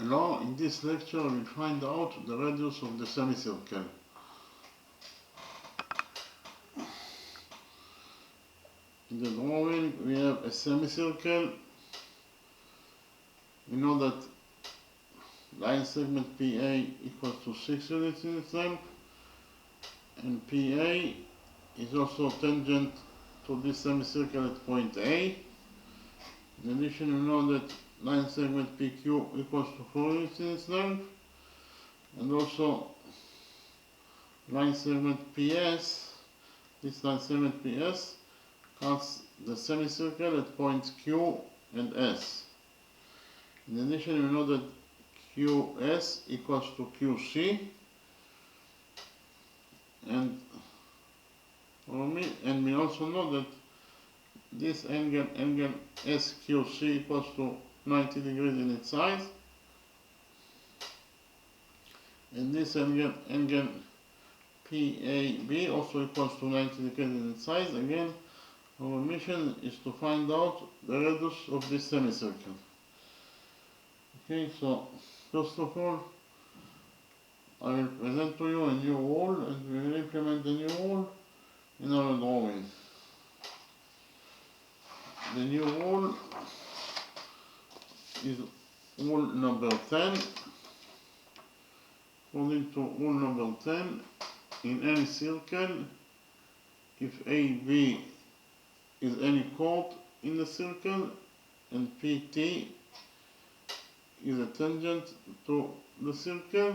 Now, in this lecture, we'll find out the radius of the semicircle. In the drawing, we have a semicircle. We know that line segment PA equals to 6 units in its length, and PA is also tangent to this semicircle at point A. In addition, we know that line segment PQ equals to 4 units in its length, and also line segment PS, this line segment PS cuts the semicircle at points Q and S. In addition, we know that QS equals to QC, and we also know that this angle SQC equals to 90 degrees in its size, and this angle PAB also equals to 90 degrees in its size. Again, our mission is to find out the radius of this semicircle. Okay, so first of all, I will present to you a new rule, and we will implement the new rule in our drawing. The new rule is rule number 10. According to rule number 10, in any circle, if AB is any chord in the circle and PT is a tangent to the circle,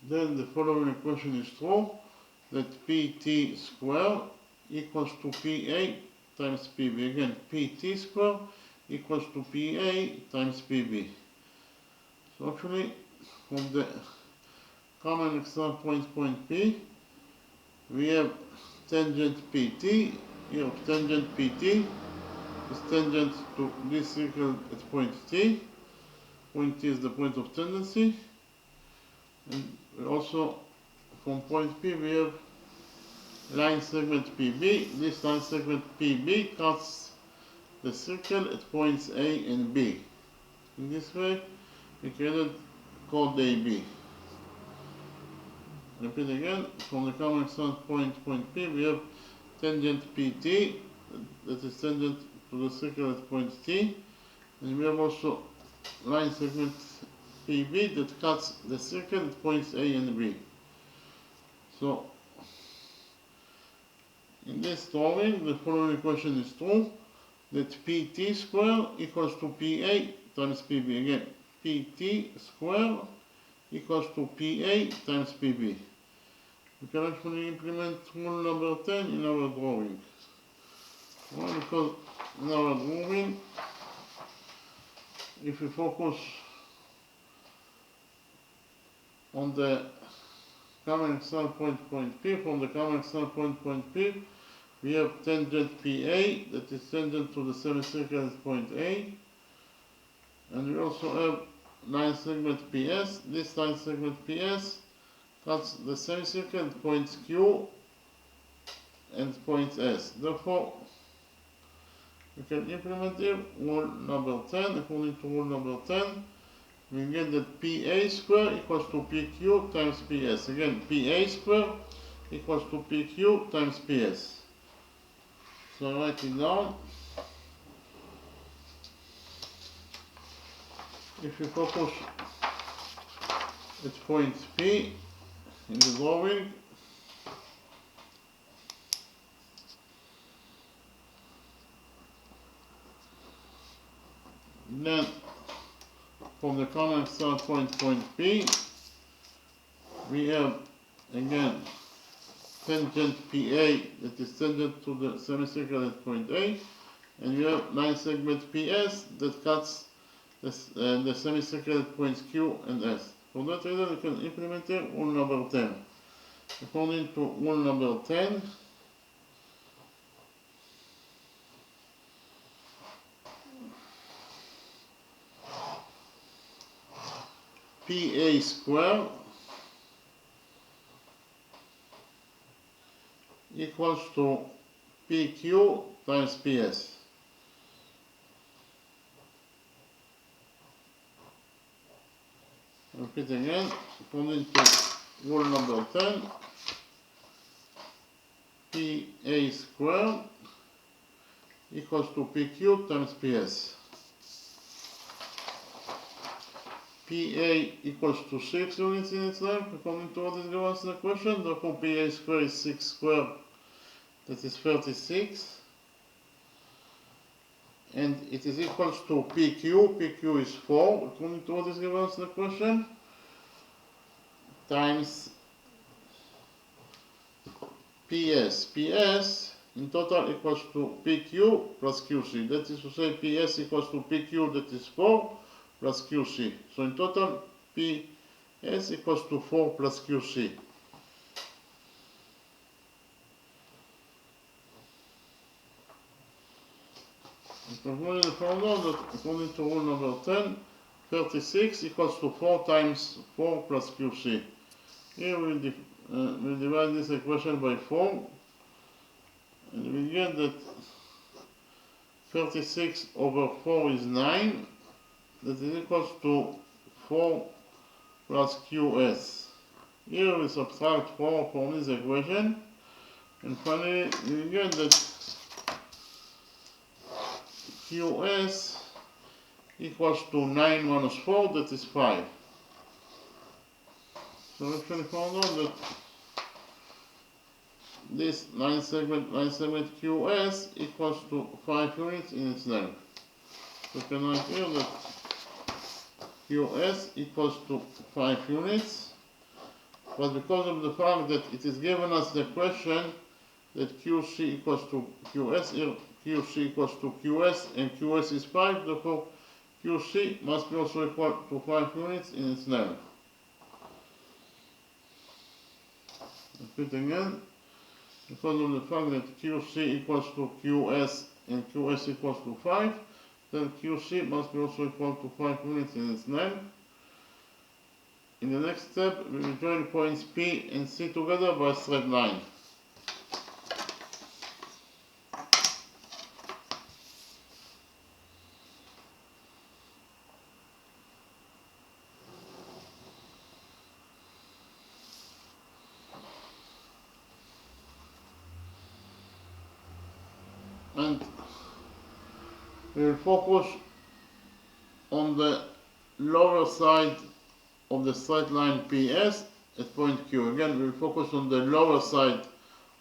then the following equation is true, that PT square equals to PA times PB. Again, PT square equals to PA times PB. So actually, from the common external point P, we have tangent PT. Here, tangent PT is tangent to this circle at point T. Point T is the point of tendency. And also, from point P, we have line segment PB. This line segment PB cuts the circle at points A and B. In this way, we created chord AB. Repeat again, from the common external point P, we have tangent PT, that is tangent to the circle at point T, and we have also line segment PB that cuts the circle at points A and B. So, in this drawing, the following equation is true, that PT square equals to PA times PB. Again, PT square equals to PA times PB. We can actually implement rule number 10 in our drawing. Why? Because in our drawing, if we focus on the common external point P, from the common external point P, we have tangent PA, that is tangent to the semicircle at point A, and we also have line segment PS. This line segment PS cuts the semicircle at points Q and points S. Therefore, we can implement here rule number 10. According to rule number 10, we get that PA square equals to PQ times PS. Again, PA square equals to PQ times PS. So I write it down. If you focus at point P in the drawing, then from the common external point P, we have again tangent PA, that is tangent to the semicircle at point A, and we have line segment PS that cuts the semicircle at points Q and S. For that reason, we can implement here rule number 10. According to rule number 10, PA square equals to PQ times PS. Repeat again, according to rule number 10, PA squared equals to PQ times PS. PA equals to 6 units in its length, according to what is given in the question. Therefore, PA squared is 6 squared, that is 36. And it is equals to PQ. PQ is 4, according to what is given in the question, times PS. PS in total equals to PQ plus QC. That is to say, PS equals to PQ, that is 4, plus QC. So in total, PS equals to 4 plus QC. Concluding the formula that according to rule number 10, 36 equals to 4 times 4 plus QC. Here we'll divide this equation by 4, and we get that 36 over 4 is 9, that is equals to 4 plus QS. Here we subtract 4 from this equation, and finally we get that QS equals to 9 minus 4, that is 5. So we actually found out that this line segment QS equals to 5 units in its length. So we can write here that QS equals to 5 units, but because of the fact that it is given us the question that QC equals to QS, here QC equals to QS, and QS is 5, therefore QC must be also equal to 5 units in its length. Repeat again, because of the fact that QC equals to QS and QS equals to 5, then QC must be also equal to 5 units in its length. In the next step, we will join points P and C together by a straight line. And we will focus on the lower side of the straight line PS at point Q. Again, we will focus on the lower side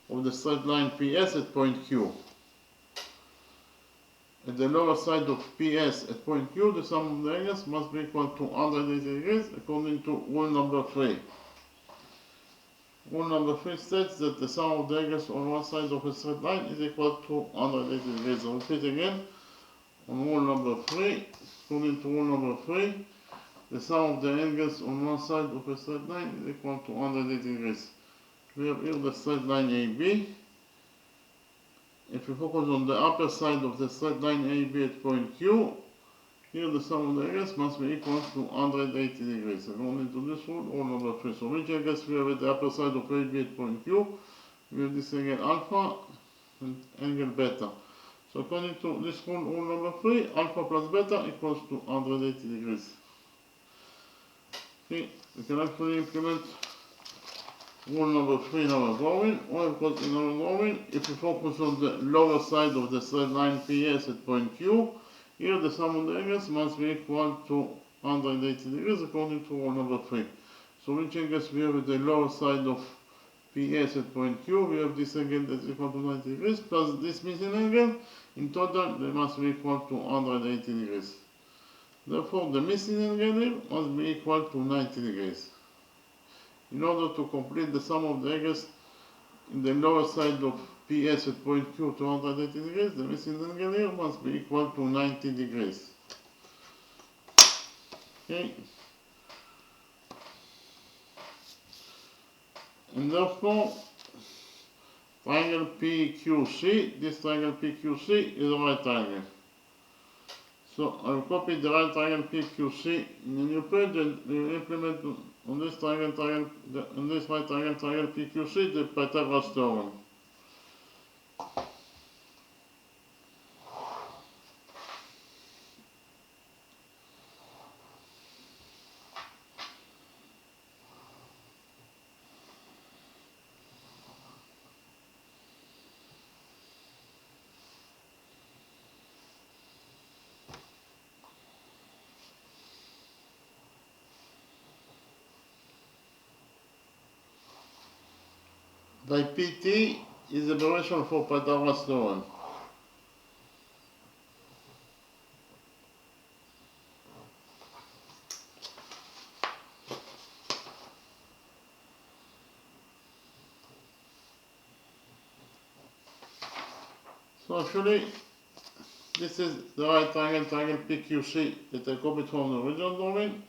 of the straight line PS at point Q. At the lower side of PS at point Q, the sum of the angles must be equal to 180 degrees according to rule number 3. Rule number 3 states that the sum of the angles on one side of a straight line is equal to 180 degrees. I'll repeat again. On rule number 3, according to rule number 3, the sum of the angles on one side of a straight line is equal to 180 degrees. We have here the straight line AB. If we focus on the upper side of the straight line AB at point Q, here the sum of the angles must be equal to 180 degrees. According to this rule, rule number 3. So which angles we have at the upper side of AB at point Q? We have this angle alpha and angle beta. So according to this rule, rule number 3, alpha plus beta equals to 180 degrees. Okay, we can actually implement rule number 3 in our drawing. Why? Because in our drawing, if we focus on the lower side of the straight line PS at point Q, here the sum of the angles must be equal to 180 degrees according to rule number 3. So which angles we have at the lower side of PS at point Q? We have this angle that is equal to 90 degrees plus this missing angle. In total, they must be equal to 180 degrees. Therefore, the missing angle here must be equal to 90 degrees. In order to complete the sum of the angles in the lower side of PS at point Q to 180 degrees, the missing angle here must be equal to 90 degrees. Okay. And therefore, triangle PQC, this triangle PQC is a right triangle. So I will copy the right triangle PQC in a new page and we will implement on this right triangle PQC the Pythagoras theorem. by PT is the abbreviation for Pythagoras theorem. So actually, this is the right triangle PQC that I copied from the original drawing.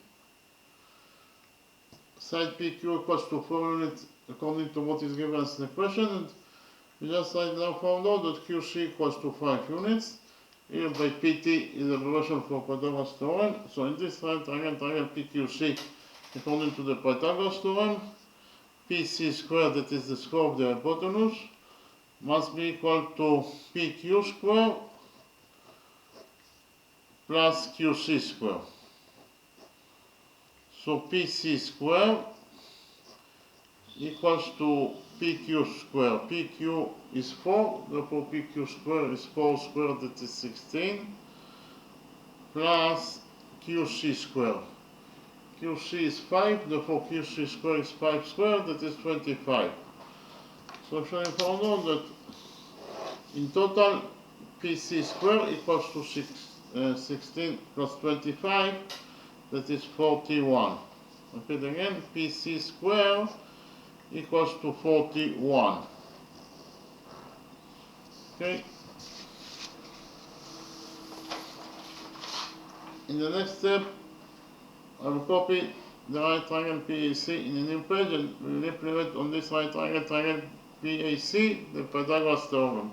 Side PQ equals to 4 units according to what is given as the question, and we just now found out that QC equals to 5 units. Here by PT is the abbreviation for Pythagoras theorem. So in this right triangle PQC, according to the Pythagoras theorem, PC squared, that is the square of the hypotenuse, must be equal to PQ square plus QC square. So PC square equals to PQ square. PQ is 4, therefore PQ square is 4 squared, that is 16, plus QC square. QC is 5, therefore QC square is 5 squared, that is 25. So actually found out that in total PC square equals to 16 plus 25, that is 41. Repeat again, PC square equals to 41. Okay. In the next step, I will copy the right triangle PAC in a new page and we will implement on this right triangle PAC the Pythagoras theorem.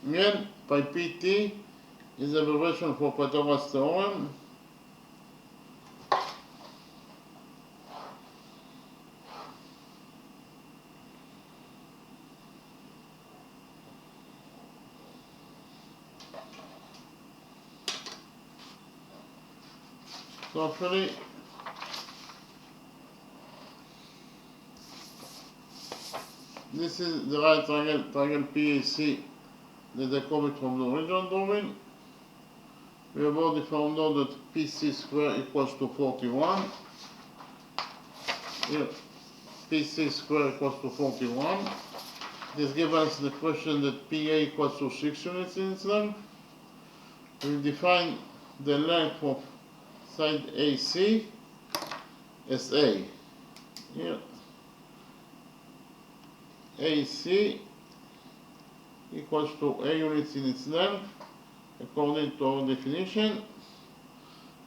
Again, by PT is the abbreviation for Pythagoras theorem. So actually, this is the right triangle PAC that I copied from the original drawing. We have already found out that PC square equals to 41. Here, PC square equals to 41. This gives us the question that PA equals to 6 units in its length. We define the length of side AC as A. Here, AC equals to A units in its length according to our definition.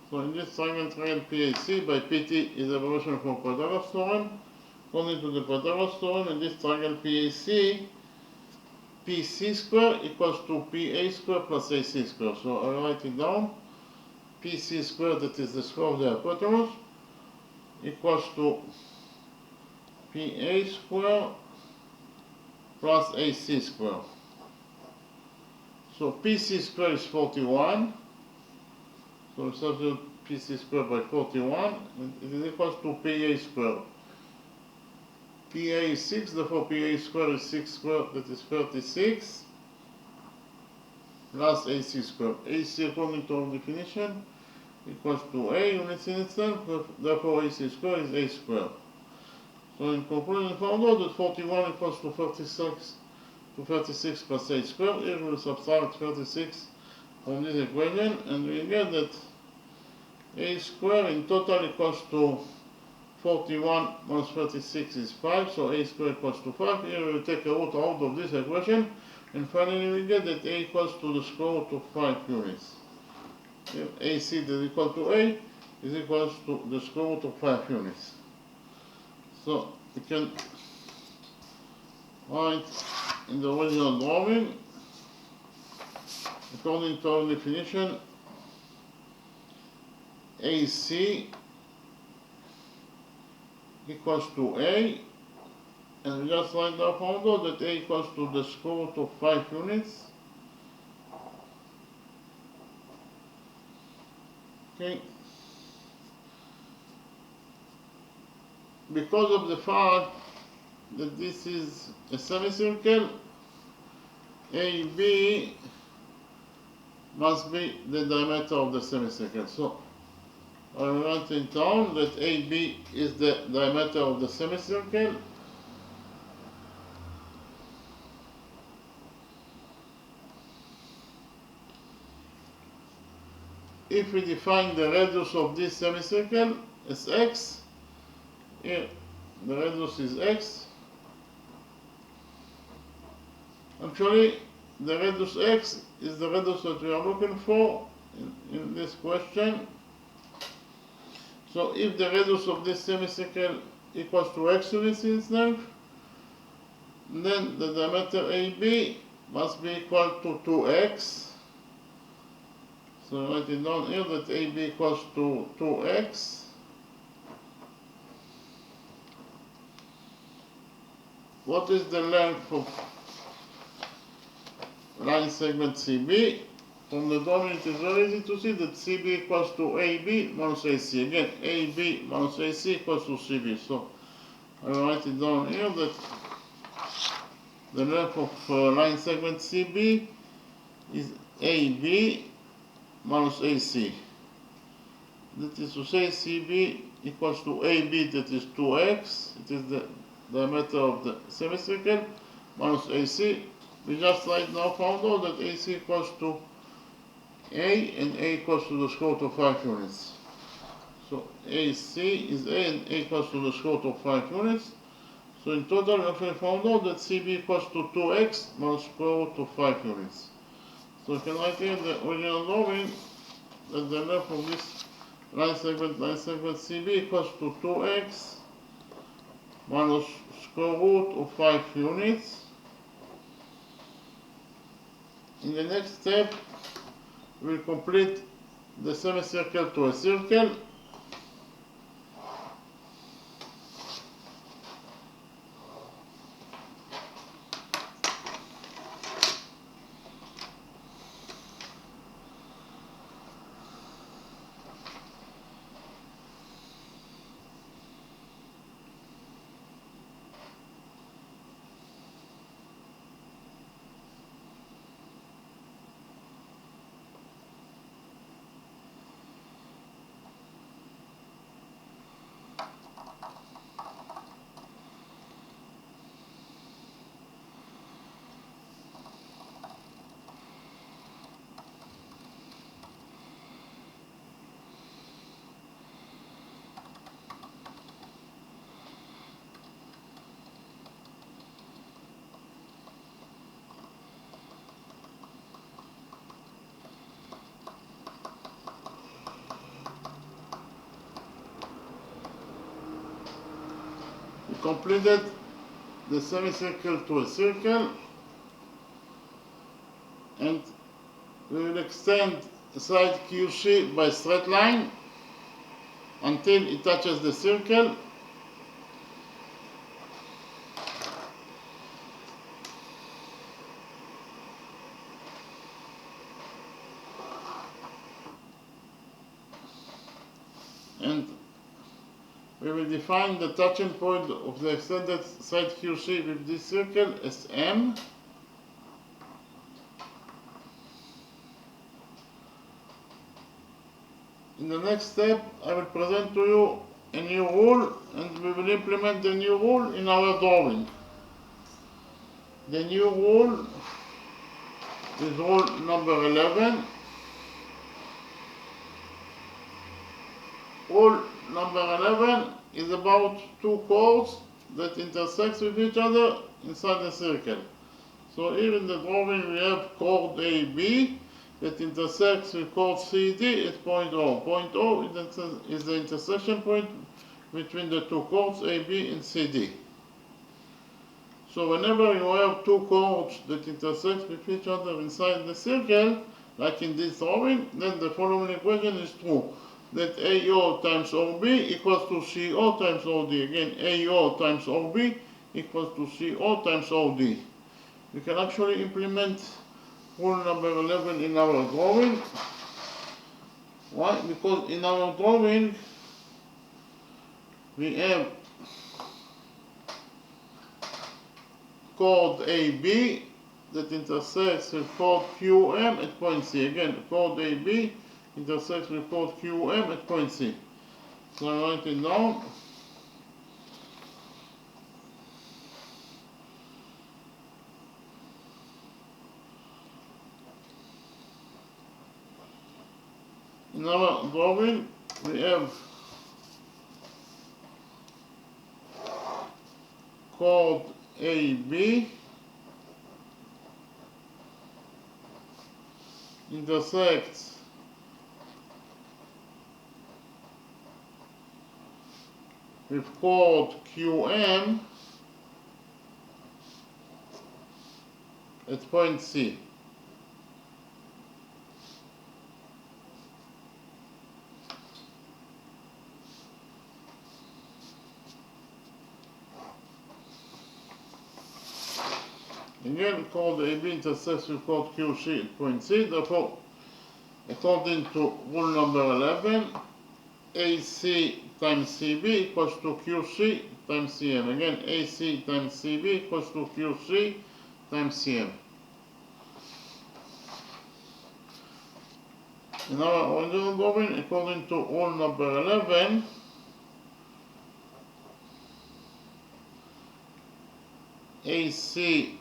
So in this triangle PAC by PT is the abbreviation for Pythagoras theorem. According to the Pythagoras theorem, in this triangle PAC, PC square equals to PA square plus AC square. So I write it down. PC square, that is the square of the hypotenuse, equals to PA square plus AC square. So PC square is 41. So we substitute PC square by 41, and it is equals to PA square. PA is 6, therefore PA square is 6 square, that is 36, plus AC square. AC, according to our definition, equals to A units in its length, therefore AC square is A square. So in conclusion, we found out that 41 equals to 36 plus A square. Here we will subtract 36 from this equation, and we get that A square in total equals to 41 minus 36 is 5, so A square equals to 5. Here we will take a root out of this equation, and finally we get that A equals to the square root of 5 units. If AC that is equal to A is equals to the square root of 5 units. So we can write in the original drawing, according to our definition, AC equals to A, and we just write down found that A equals to the square root of 5 units. Okay. Because of the fact that this is a semicircle, AB must be the diameter of the semicircle. So I write it down that AB is the diameter of the semicircle. If we define the radius of this semicircle as x, here the radius is x. Actually, the radius x is the radius that we are looking for in this question. So if the radius of this semicircle equals to x units in its length, then the diameter AB must be equal to 2x. So write it down here that AB equals to 2x. What is the length of line segment CB? From the drawing it is very easy to see that CB equals to AB minus AC. Again, AB minus AC equals to CB. So I will write it down here that the length of line segment CB is AB minus AC. That is to say CB equals to AB, that is 2x. It is the diameter of the semicircle, minus AC. We just right now found out that AC equals to A, and A equals to the square root of 5 units. So AC is A, and A equals to the square root of 5 units. So in total, we actually found out that CB equals to 2x minus square root of 5 units. So we can write here the original drawing that the length of this line segment CB equals to 2x minus square root of 5 units. In the next step, we'll complete the semicircle to a circle. We completed the semicircle to a circle, and we will extend the side QC by straight line until it touches the circle. And we will define the touching point of the extended side QC with this circle as M. In the next step, I will present to you a new rule, and we will implement the new rule in our drawing. The new rule is rule number 11. Rule number 11 is about two chords that intersect with each other inside a circle. So here in the drawing we have chord AB that intersects with chord CD at point O. Point O is the intersection point between the two chords AB and CD. So whenever you have two chords that intersect with each other inside the circle, like in this drawing, then the following equation is true. That AO times OB equals to CO times OD. Again, AO times OB equals to CO times OD. We can actually implement rule number 11 in our drawing. Why? Because in our drawing we have chord AB that intersects with chord QM at point C. Again, chord AB intersects with chord QM at point C. So I write it down. In our drawing, we have chord AB intersects with chord QM at point C. Again, chord AB intersects with chord QC at point C. Therefore, according to rule number 11, AC times CB equals to QC times CM. Again, AC times CB equals to QC times CM. In our original drawing, according to rule number 11, AC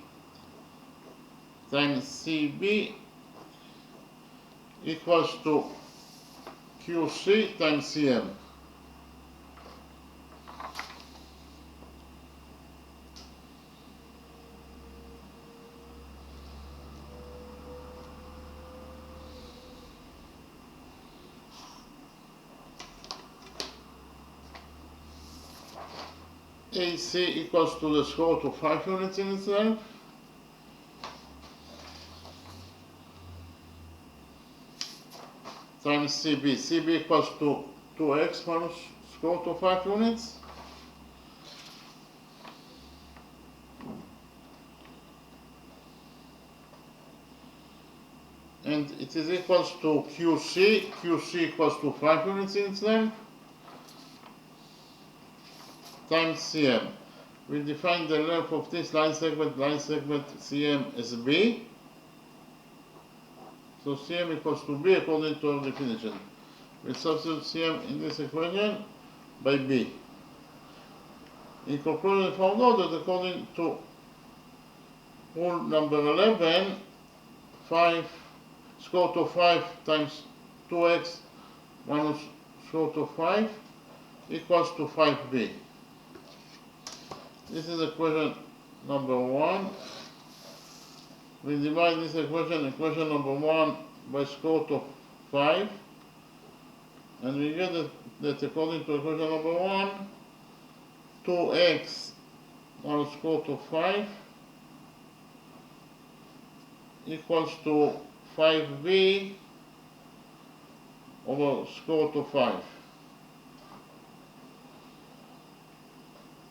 times CB equals to QC times CM. AC equals to the square root of 5 units in itself. Times CB. CB equals to 2x minus square root of 5 units. And it is equals to QC. QC equals to 5 units in its length. Times CM. We define the length of this line segment CM as B. So CM equals to B according to our definition. We substitute CM in this equation by B. In conclusion, we found out that according to rule number 11, 5 square root of 5 times 2x minus square root of 5 equals to 5b. This is equation number 1. We divide this equation number 1 by square root of 5, and we get that according to equation number 1, 2x minus square root of 5 equals to 5b over square root of 5.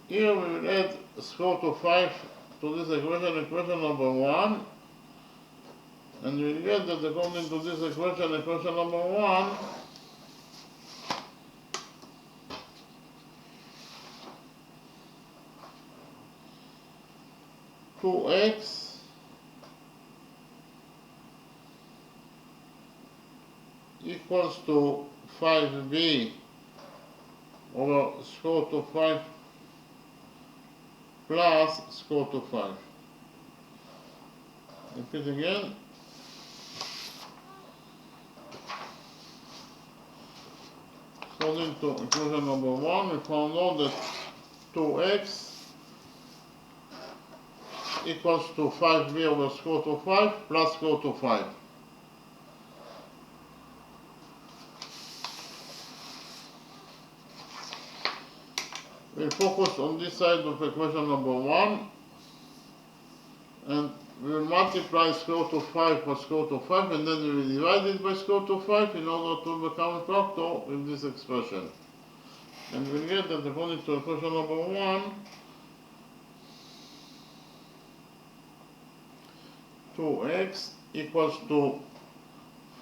Here we will add square root of 5 to this equation number 1, and we get that according to this equation number 1, two x equals to 5b over square root of 5 plus square root of 5. Repeat again. According to equation number 1, we found out that 2x equals to 5b over square root of 5 plus square root of 5. We'll focus on this side of equation number 1. and we will multiply square root of 5 by square root of 5, and then we will divide it by square root of 5 in order to become a factor with this expression. And we get that according to equation number 1, 2x equals to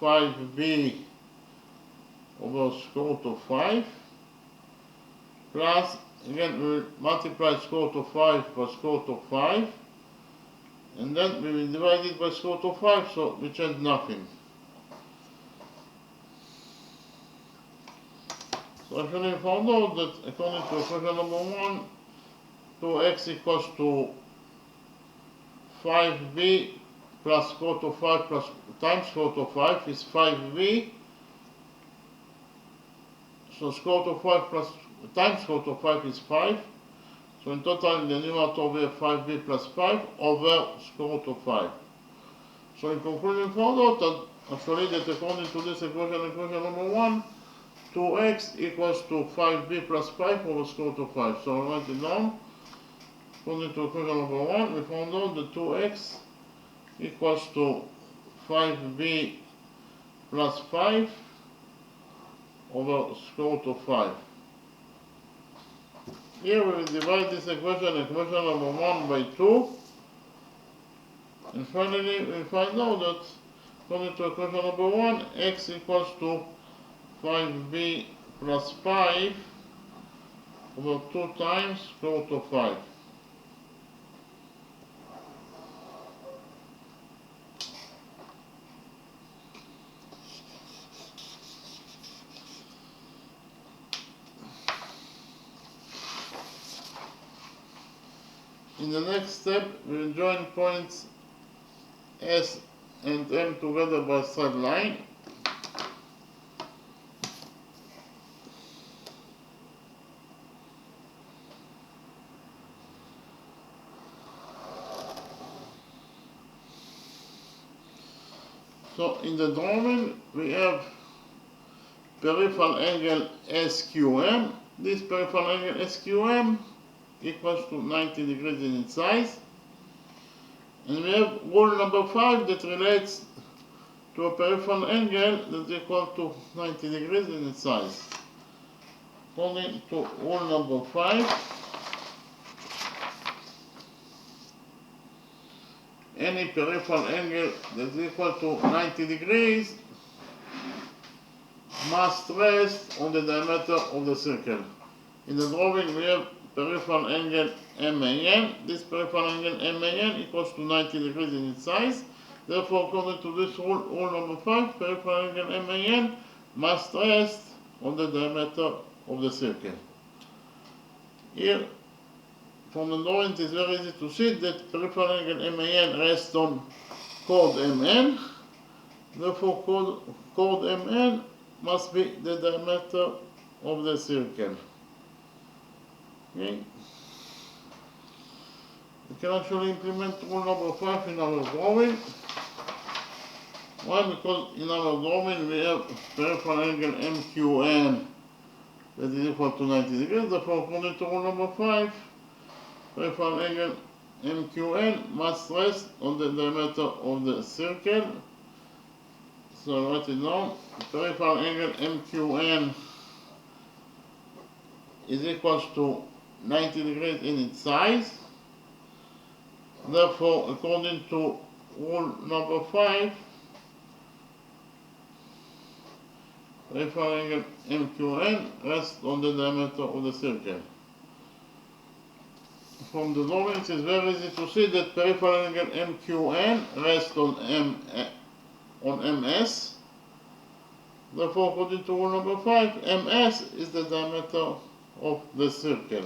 5b over square root of 5 plus, again we will multiply square root of 5 by square root of 5, and then we will divide it by square root of 5, so we change nothing. So actually we found out that according to equation number 1, 2x equals to 5b plus square root of 5 plus times square root of 5 is 5b. So square root of 5 plus times square root of 5 is 5. So in total in the numerator we have 5b plus 5 over square root of 5. So in conclusion we found out that actually that according to this equation number 1, 2x equals to 5b plus 5 over square root of 5. So I'll write it down. According to equation number 1, we found out that 2x equals to 5b plus 5 over square root of 5. Here we will divide this equation number 1 by 2. And finally we find out that according to equation number 1, x equals to 5b plus 5 over 2 times square root of 5. In the next step, we will join points S and M together by a straight line. So in the drawing, we have peripheral angle SQM. This peripheral angle SQM equals to 90 degrees in its size. And we have rule number 5 that relates to a peripheral angle that is equal to 90 degrees in its size. According to rule number 5, any peripheral angle that is equal to 90 degrees must rest on the diameter of the circle. In the drawing we have peripheral angle MAN. This peripheral angle MAN equals to 90 degrees in its size. Therefore, according to this rule, rule number 5, peripheral angle MAN must rest on the diameter of the circle. Here, from the drawing, it is very easy to see that peripheral angle MAN rests on chord MN. Therefore, chord MN must be the diameter of the circle. Okay. We can actually implement rule number 5 in our drawing. Why? Because in our drawing we have peripheral angle MQN that is equal to 90 degrees. Therefore, according to rule number 5, peripheral angle MQN must rest on the diameter of the circle. So I write it down. Peripheral angle MQN is equal to 90 degrees in its size. Therefore, according to rule number 5, peripheral angle MQN rests on the diameter of the circle. From the drawing, it is very easy to see that peripheral angle MQN rests on MS. Therefore, according to rule number 5, MS is the diameter of the circle.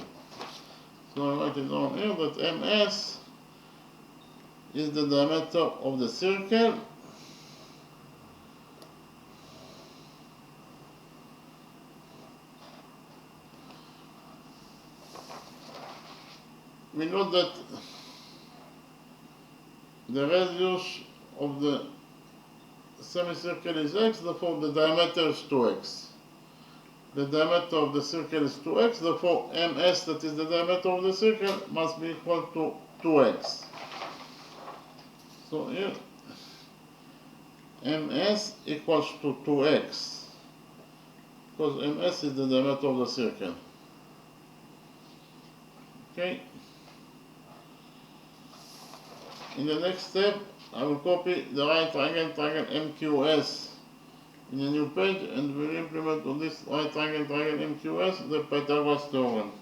So I write it down here that MS is the diameter of the circle. We know that the radius of the semicircle is x, therefore the diameter is 2x. The diameter of the circle is 2x, therefore ms, that is the diameter of the circle, must be equal to 2x. So here ms equals to 2x, because ms is the diameter of the circle. Okay. In the next step, I will copy the right triangle MQS in a new page and will implement on this right triangle MQS the Pythagoras theorem.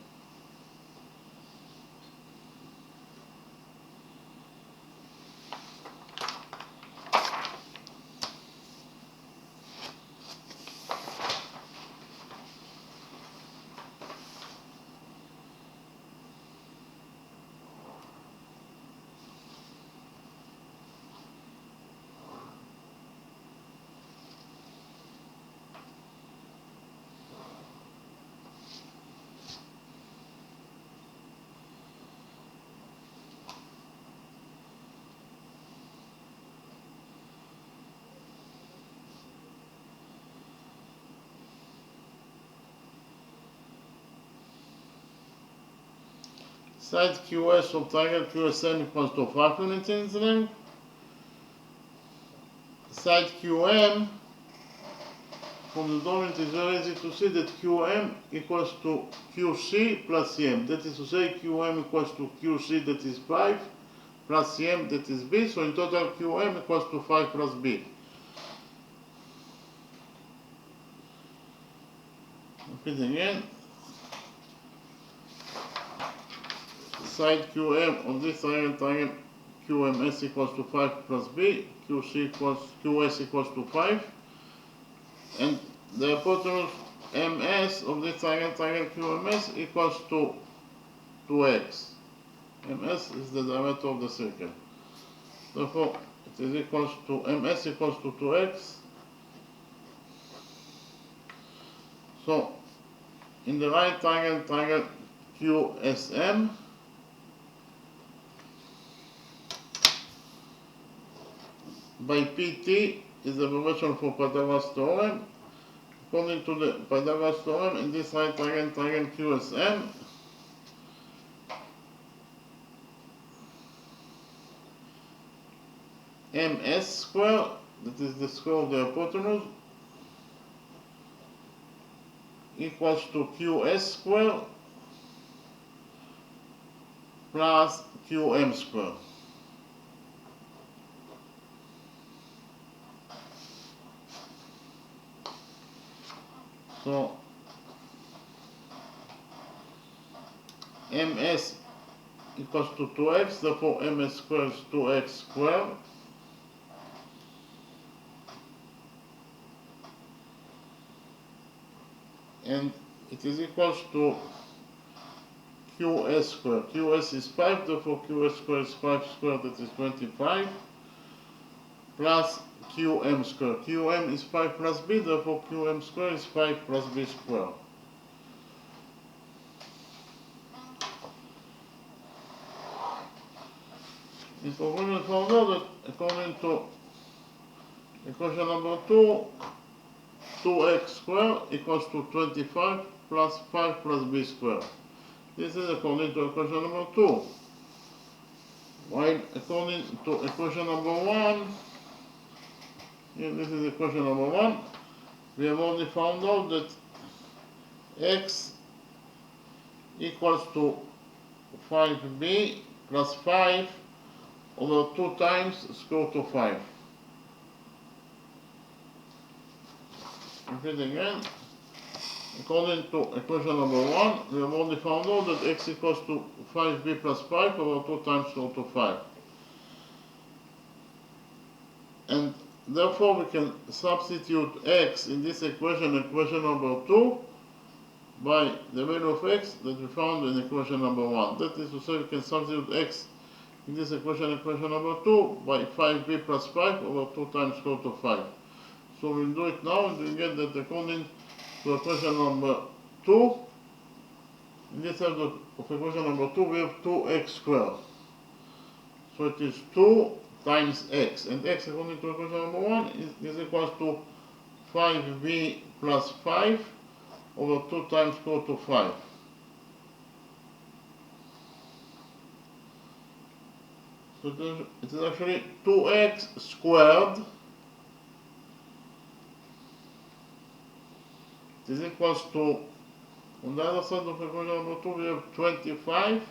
Side QS of triangle QSM equals to 5 units in length. Side QM, from the drawing it is very easy to see that QM equals to QC plus M. That is to say QM equals to QC, that is 5, plus M, that is B. So in total QM equals to 5 plus B. Repeat again. Side QM of this triangle QMS equals to 5 plus B, QS equals to 5, and the hypotenuse MS of this triangle QMS equals to 2x. MS is the diameter of the circle. Therefore, it is equals to MS equals to 2x. So, in the right triangle QSM, by PT is the proportion for Pythagoras theorem. According to the Pythagoras theorem, in this right triangle QSM, MS square, that is the square of the hypotenuse, equals to QS square plus QM square. So MS equals to 2x, therefore MS squared is 2x squared. And it is equals to QS squared. QS is 5, therefore QS squared is 5 squared, that is 25, plus QM squared. QM is 5 plus B, therefore QM squared is 5 plus B squared. In conclusion, found out that according to equation number 2, 2x squared equals to 25 plus 5 plus B squared. This is according to equation number 2. While according to equation number 1, here this is equation number 1, we have already found out that x equals to 5b plus 5 over 2 times square root of 5. Repeat again. According to equation number 1, we have already found out that x equals to 5b plus 5 over 2 times square root of 5. And therefore we can substitute x in this equation number 2, by the value of x that we found in equation number 1. That is to say, we can substitute x in this equation number 2 by 5b plus 5 over 2 times square root of 5. So we'll do it now, and we'll get that according to equation number 2, in this side of equation number 2, we have 2x squared. So it is 2 times x, and x according to equation number 1 is equals to 5b plus 5 over 2 times square root of 5. So it is actually 2x squared. It is equals to, on the other side of equation number 2, we have 25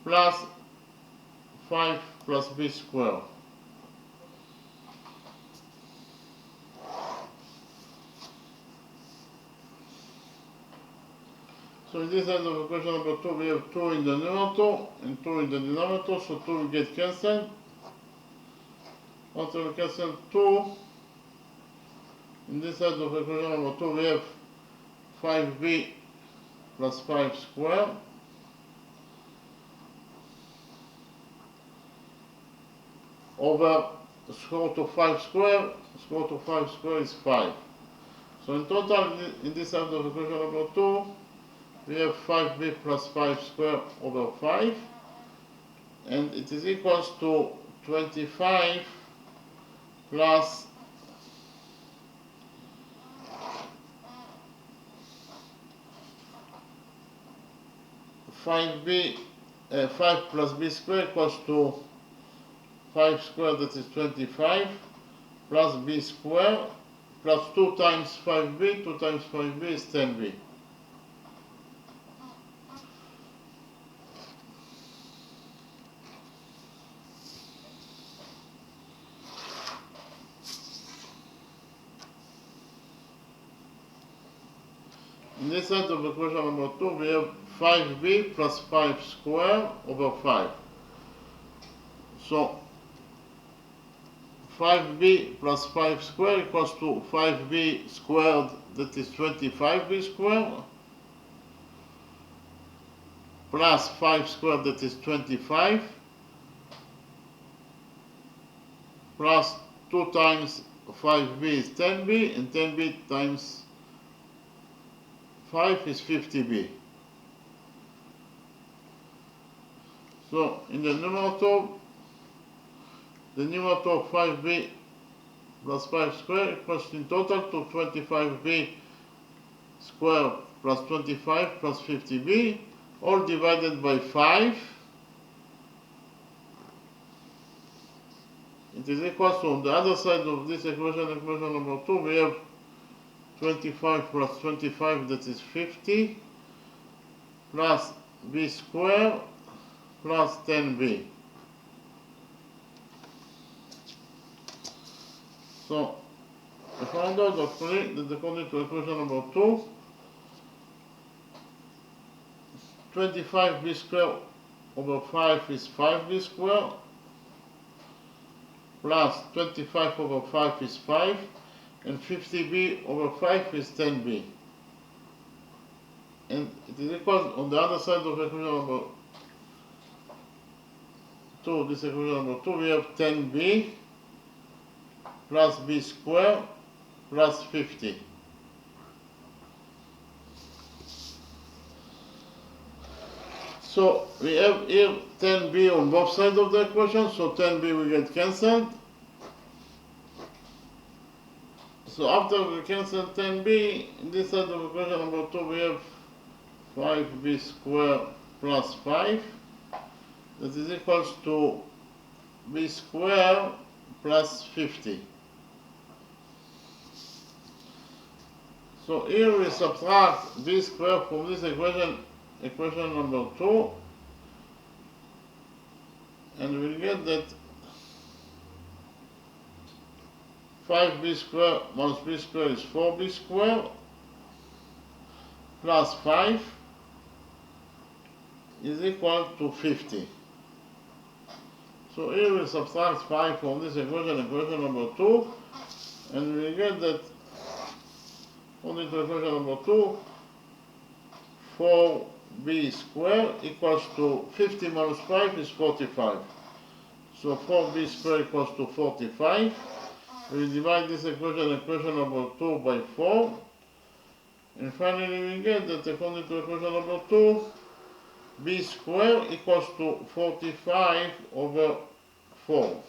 plus 5 plus b squared. So in this end of equation number 2, we have 2 in the numerator and 2 in the denominator, so 2 will get cancelled. After we cancel 2, in this side of equation number 2, we have 5b plus 5 squared over the square root of 5 squared. Square root of 5 squared is 5. So in total, in this side of equation number 2, we have 5b plus 5 squared over 5, and it is equals to 25 plus 5 plus b squared equals to 5 squared, that is 25, plus b squared, plus 2 times 5b, 2 times 5b is 10b. In this side of equation number 2, we have 5b plus 5 squared over 5. So 5b plus 5 squared equals to 5b squared, that is 25b squared, plus 5 squared, that is 25, plus 2 times 5b is 10b, and 10b times 5 is 50b. So in the numerator of 5b plus 5 squared equals in total to 25b squared plus 25 plus 50b, all divided by 5. It is equal to, on the other side of this equation, equation number 2, we have 25 plus 25, that is 50, plus b squared plus 10b. So we found out actually that according to equation number 2, 25b squared over 5 is 5b squared, plus 25 over 5 is 5, and 50b over 5 is 10b. And it is equal, on the other side of equation number 2, this equation number 2, we have 10b plus b squared plus 50. So we have here 10b on both sides of the equation, so 10b will get cancelled. So after we cancel 10b, in this side of equation number 2, we have 5b squared plus 5, that is equals to b squared plus 50. So here we subtract b squared from this equation number 2, and we'll get that 5b squared minus b squared is 4b squared, plus 5 is equal to 50. So here we subtract 5 from this equation number 2, and we get that according to equation number 2, 4b squared equals to 50 minus 5 is 45. So 4b squared equals to 45. We divide this equation number 2 by 4. And finally we get that according to equation number 2, b squared equals to 45 over 4.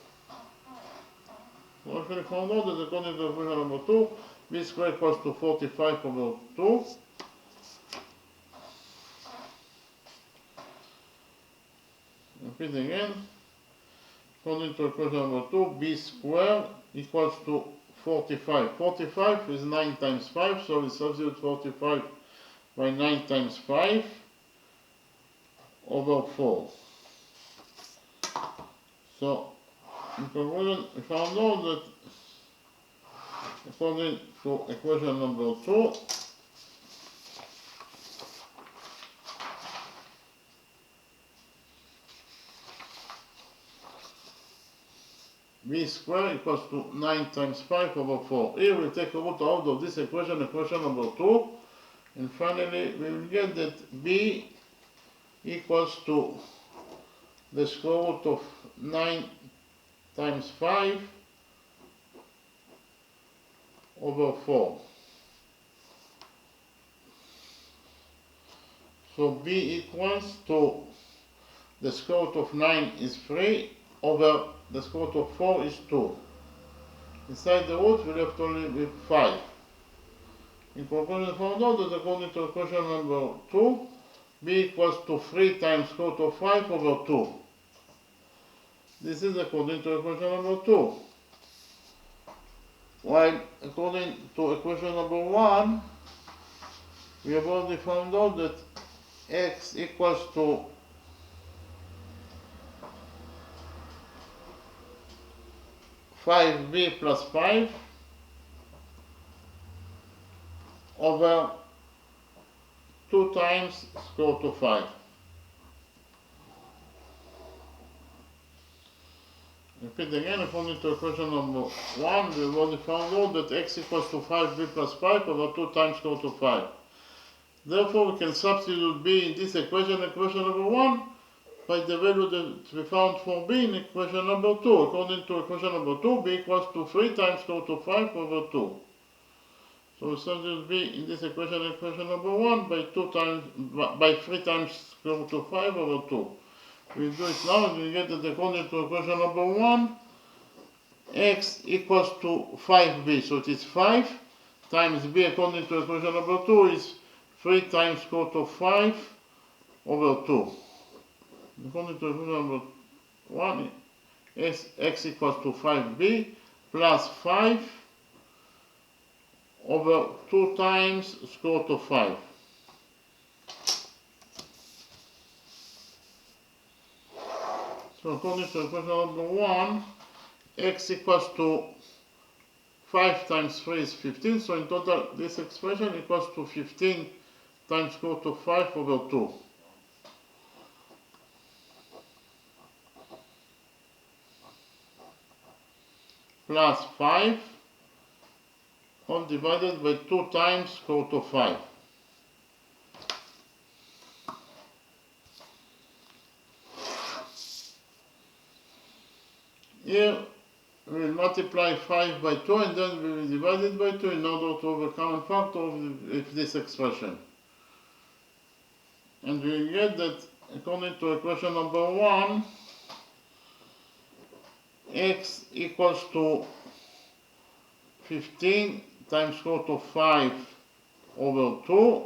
So actually found out that according to equation number 2, b squared equals to 45 over 2. Repeat again. according to equation number 2, b squared equals to 45. 45 is 9 times 5, so we substitute 45 by 9 times 5 over 4. So, in conclusion, we found out that according to equation number 2, b squared equals to 9 times 5 over 4. Here we take a root out of this equation, equation number 2, and finally we will get that b equals to the square root of 9 times 5 over 4. So b equals to the square root of 9 is 3 over the square root of 4 is 2. Inside the root we left only with 5. In conclusion, we found out that according to equation number 2, b equals to 3 times square root of 5 over 2. This is according to equation number 2. While according to equation number 1, we have already found out that x equals to 5b plus 5 over 2 times square root of 5. Repeat again, according to equation number 1, we have already found out that x equals to 5b plus 5 over 2 times square root of 5. Therefore, we can substitute b in this equation, equation number 1, by the value that we found for b in equation number 2. According to equation number 2, b equals to 3 times square root of 5 over 2. So we substitute b in this equation, equation number 1, by 3 times square root of 5 over 2. We do it now and we get that according to equation number 1, x equals to 5b. So it is 5 times b according to equation number 2 is 3 times square root of 5 over 2. According to equation number 1, x equals to 5b plus 5 over 2 times square root of 5. So according to equation number 1, x equals to 5 times 3 is 15, so in total this expression equals to 15 times square root of 5 over 2. Plus 5 all divided by 2 times square root of 5. Here we will multiply 5 by 2 and then we will divide it by 2 in order to have a common factor of this expression. And we will get that according to equation number 1, x equals to 15 times square root of 5 over 2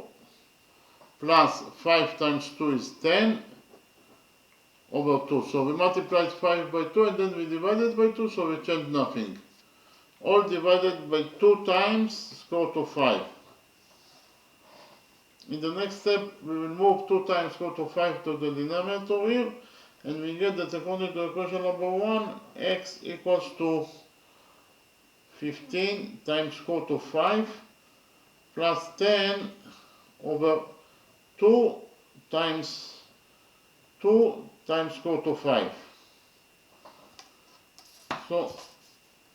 plus 5 times 2 is 10 over 2. So we multiplied 5 by 2 and then we divided by 2, so we change nothing. All divided by 2 times square root of 5. In the next step, we will move 2 times square root of 5 to the denominator here, and we get that according to equation number 1, x equals to 15 times square root of 5 plus 10 over 2 times square root of 5. So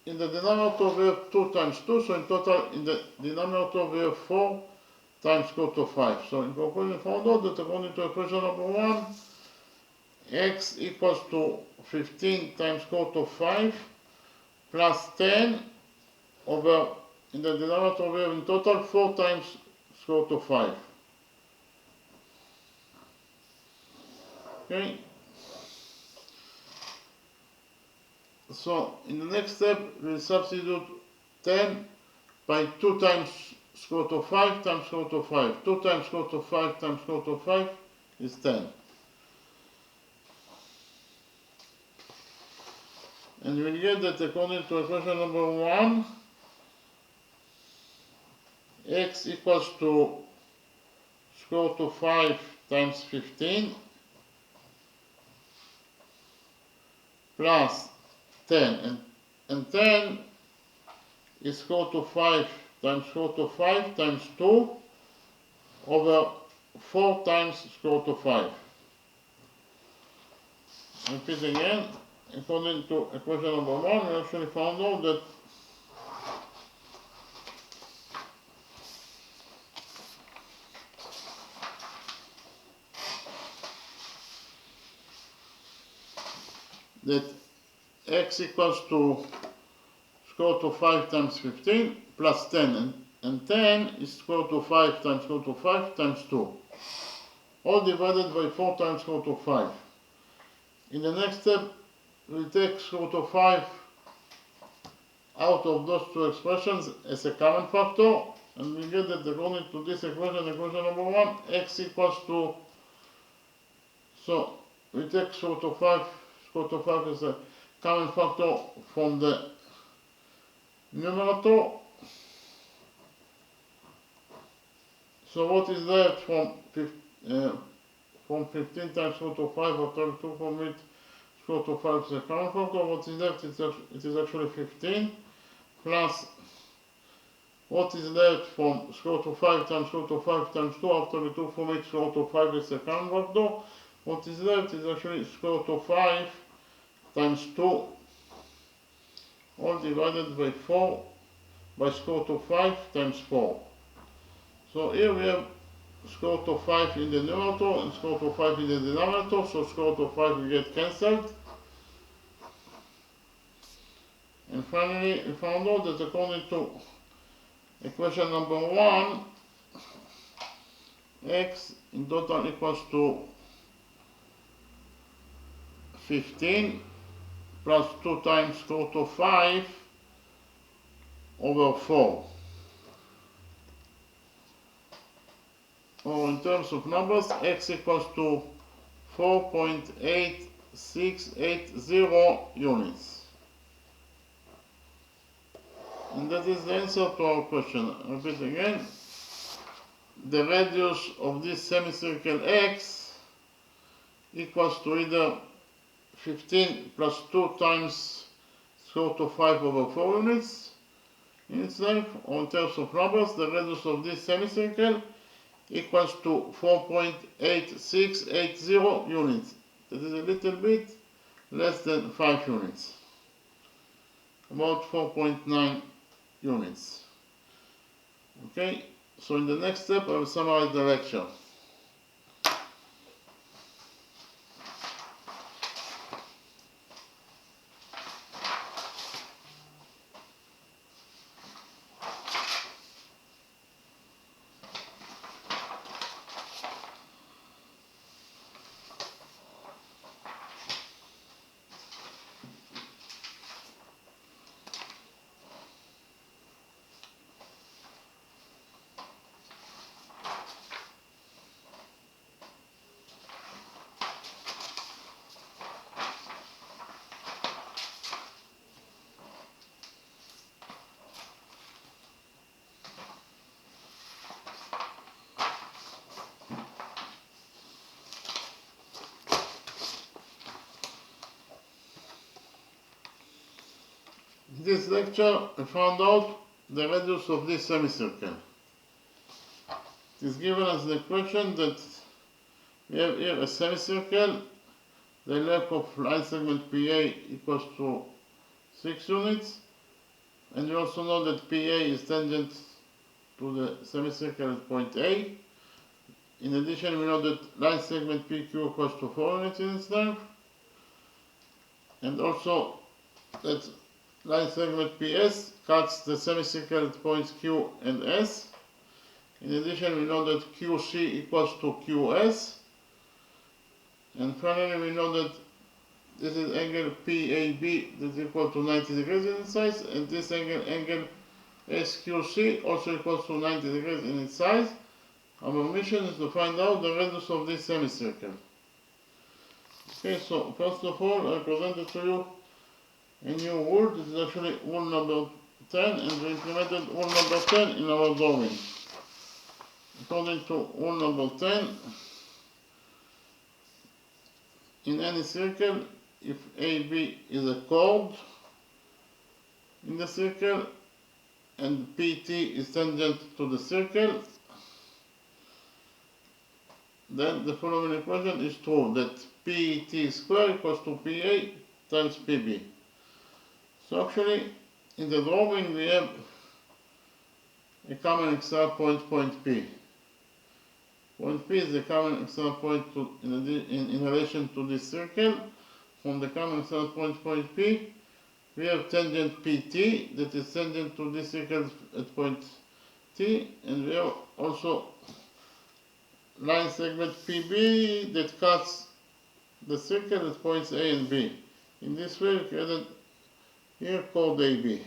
in the denominator we have 2 times 2, so in total in the denominator we have 4 times square root of 5. So in conclusion, we found out that according to equation number 1, x equals to 15 times square root of 5 plus 10 over, in the denominator we have in total 4 times square root of 5. Okay. So in the next step, we'll substitute 10 by 2 times square root of 5 times square root of 5. 2 times square root of 5 times square root of 5 is 10. And we get that according to equation number 1, x equals to square root of 5 times 15 plus 10. And 10 is square root of 5 times square root of 5 times 2 over 4 times square root of 5. Repeat again. According to equation number 1, we actually found out that x equals to square root of 5 times 15 plus 10, and 10 is square root of 5 times square root of 5 times 2, all divided by 4 times square root of 5. In the next step, we'll take square root of 5 out of those two expressions as a common factor, and we get that according to this equation, equation number 1, x equals to, so we take square root of 5 as a common factor from the numerator. So what is left from 15 times square root of 5 after 2 from it, square root of 5 is a common factor. What is left, it is actually 15 plus what is left from square root of 5 times square root of 5 times 2 after we took from it square root of 5 is a common factor. What is left is actually square root of 5 times 2, all divided by 4 by square root of 5 times 4. So here we have square root of 5 in the numerator and square root of 5 in the denominator, so square root of 5 will get cancelled. And finally, we found out that according to equation number 1, x in total equals to 15 plus 2 times square root of 5 over 4. Or in terms of numbers, x equals to 4.8680 units. And that is the answer to our question. Repeat again. The radius of this semicircle x equals to either 15 plus 2 times square root of 5 over 4 units in its length, or in terms of numbers, the radius of this semicircle equals to 4.8680 units. That is a little bit less than 5 units, about 4.9 units. Okay, so in the next step I will summarize the lecture. In this lecture, I found out the radius of this semicircle. It is given as an equation that we have here a semicircle. The length of line segment PA equals to 6 units. And we also know that PA is tangent to the semicircle at point A. In addition, we know that line segment PQ equals to 4 units in its length. And also that line segment PS cuts the semicircle at points Q and S. In addition, we know that QC equals to QS. And finally, we know that this is angle PAB that is equal to 90 degrees in its size, and this angle SQC also equals to 90 degrees in its size. Our mission is to find out the radius of this semicircle. Okay, so first of all, I presented to you a new rule. This is actually rule number 10, and we implemented rule number 10 in our drawing. According to rule number 10, in any circle, if AB is a chord in the circle and PT is tangent to the circle, then the following equation is true, that PT squared equals to PA times PB. So actually, in the drawing we have a common XR point, point P. Point P is the common XR point in relation to this circle. From the common XR point, point P, we have tangent PT that is tangent to this circle at point T, and we have also line segment PB that cuts the circle at points A and B. In this way, we created here chord AB.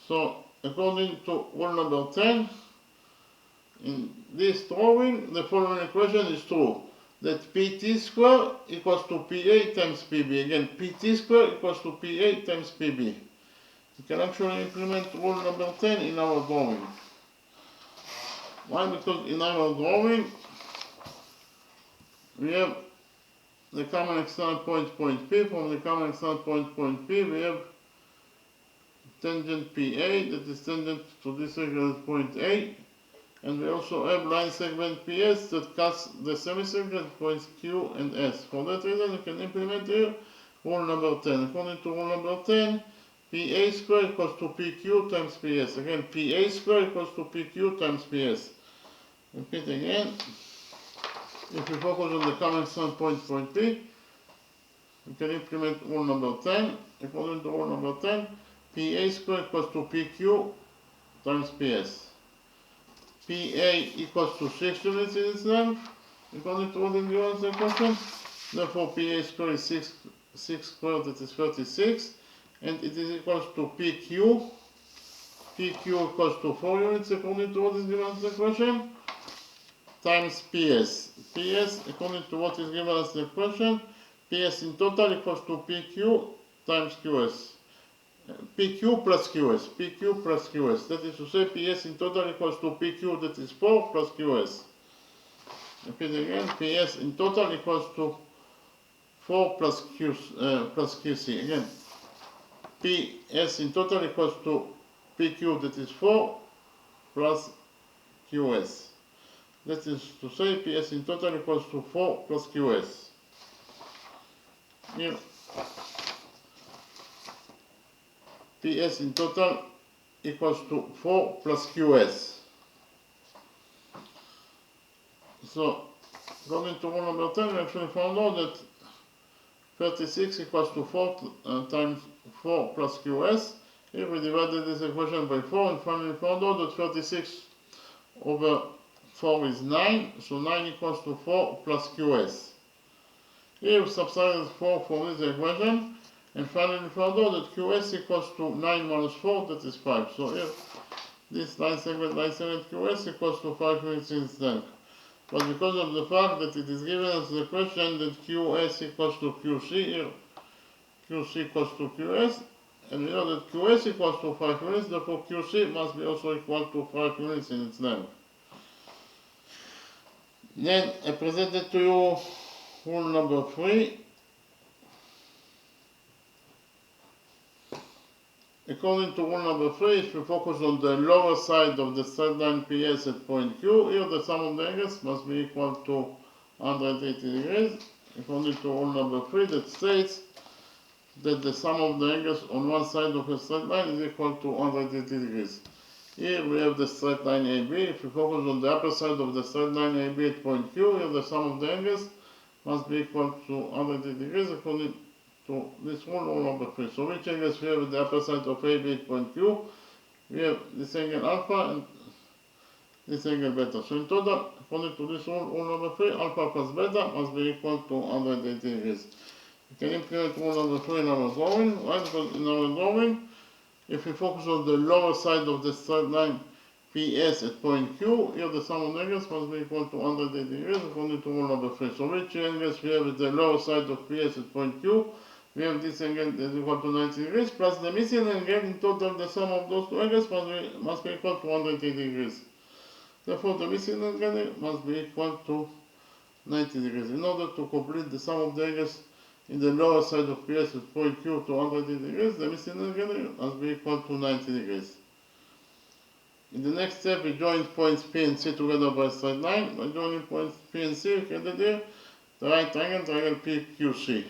So, according to rule number 10, in this drawing, the following equation is true, that PT squared equals to PA times PB. Again, PT squared equals to PA times PB. We can actually implement rule number 10 in our drawing. Why? Because in our drawing, we have the common external point, point P. From the common external point, point P, we have tangent PA that is tangent to this circle at point A. And we also have line segment PS that cuts the semicircle at points Q and S. For that reason, we can implement here rule number 10. According to rule number 10, PA squared equals to PQ times PS. Again, PA squared equals to PQ times PS. Repeat again. If we focus on the common external point, point P, we can implement rule number 10. According to rule number 10, PA squared equals to PQ times PS. PA equals to 6 units in its length, according to what is given in the question. Therefore, PA squared is 6 squared, that is 36, and it is equals to PQ. PQ equals to 4 units, according to what is given in the question, times PS. PS, according to what is given as the question, PS in total equals to PQ times QS. PQ plus QS, PQ plus QS. That is to say, PS in total equals to PQ, that is 4 plus QS. Repeat again, PS in total equals to 4 plus QC. Again, PS in total equals to PQ, that is 4 plus QS. That is to say, PS in total equals to 4 plus QS. Here, PS in total equals to 4 plus QS. So, going to rule number 10, we actually found out that 36 equals to 4 times 4 plus QS. Here we divided this equation by 4 and finally found out that 36 over 4 is 9, so 9 equals to 4 plus QS. Here we subtracted 4 from this equation. And finally we found out that QS equals to 9 minus 4, that is 5. So here, this line segment QS equals to 5 units in its length. But because of the fact that it is given as the question that QS equals to QC, here, QC equals to QS, and we know that QS equals to 5 units, therefore QC must be also equal to 5 units in its length. Then I presented to you rule number 3. According to rule number 3, if we focus on the lower side of the straight line PS at point Q, here the sum of the angles must be equal to 180 degrees. According to rule number 3, that states that the sum of the angles on one side of a straight line is equal to 180 degrees. Here we have the straight line AB. If we focus on the upper side of the straight line AB at point Q, here the sum of the angles must be equal to 180 degrees according to this rule number 3. So which angles we have at the upper side of AB at point Q? We have this angle alpha and this angle beta. So in total, according to this rule number 3, alpha plus beta must be equal to 180 degrees. We can implement rule number 3 in our drawing. Why? Because in our drawing, if we focus on the lower side of the straight line PS at point Q, here the sum of the angles must be equal to 180 degrees according to rule number 3. So which angles we have at the lower side of PS at point Q? we have this angle that is equal to 90 degrees plus the missing angle. In total, the sum of those two angles must be equal to 180 degrees. Therefore, the missing angle must be equal to 90 degrees. In order to complete the sum of the angles in the lower side of PS with point Q to 180 degrees, the missing angle must be equal to 90 degrees. In the next step, we join points P and C together by a straight line. By joining points P and C, we get here the right triangle PQC.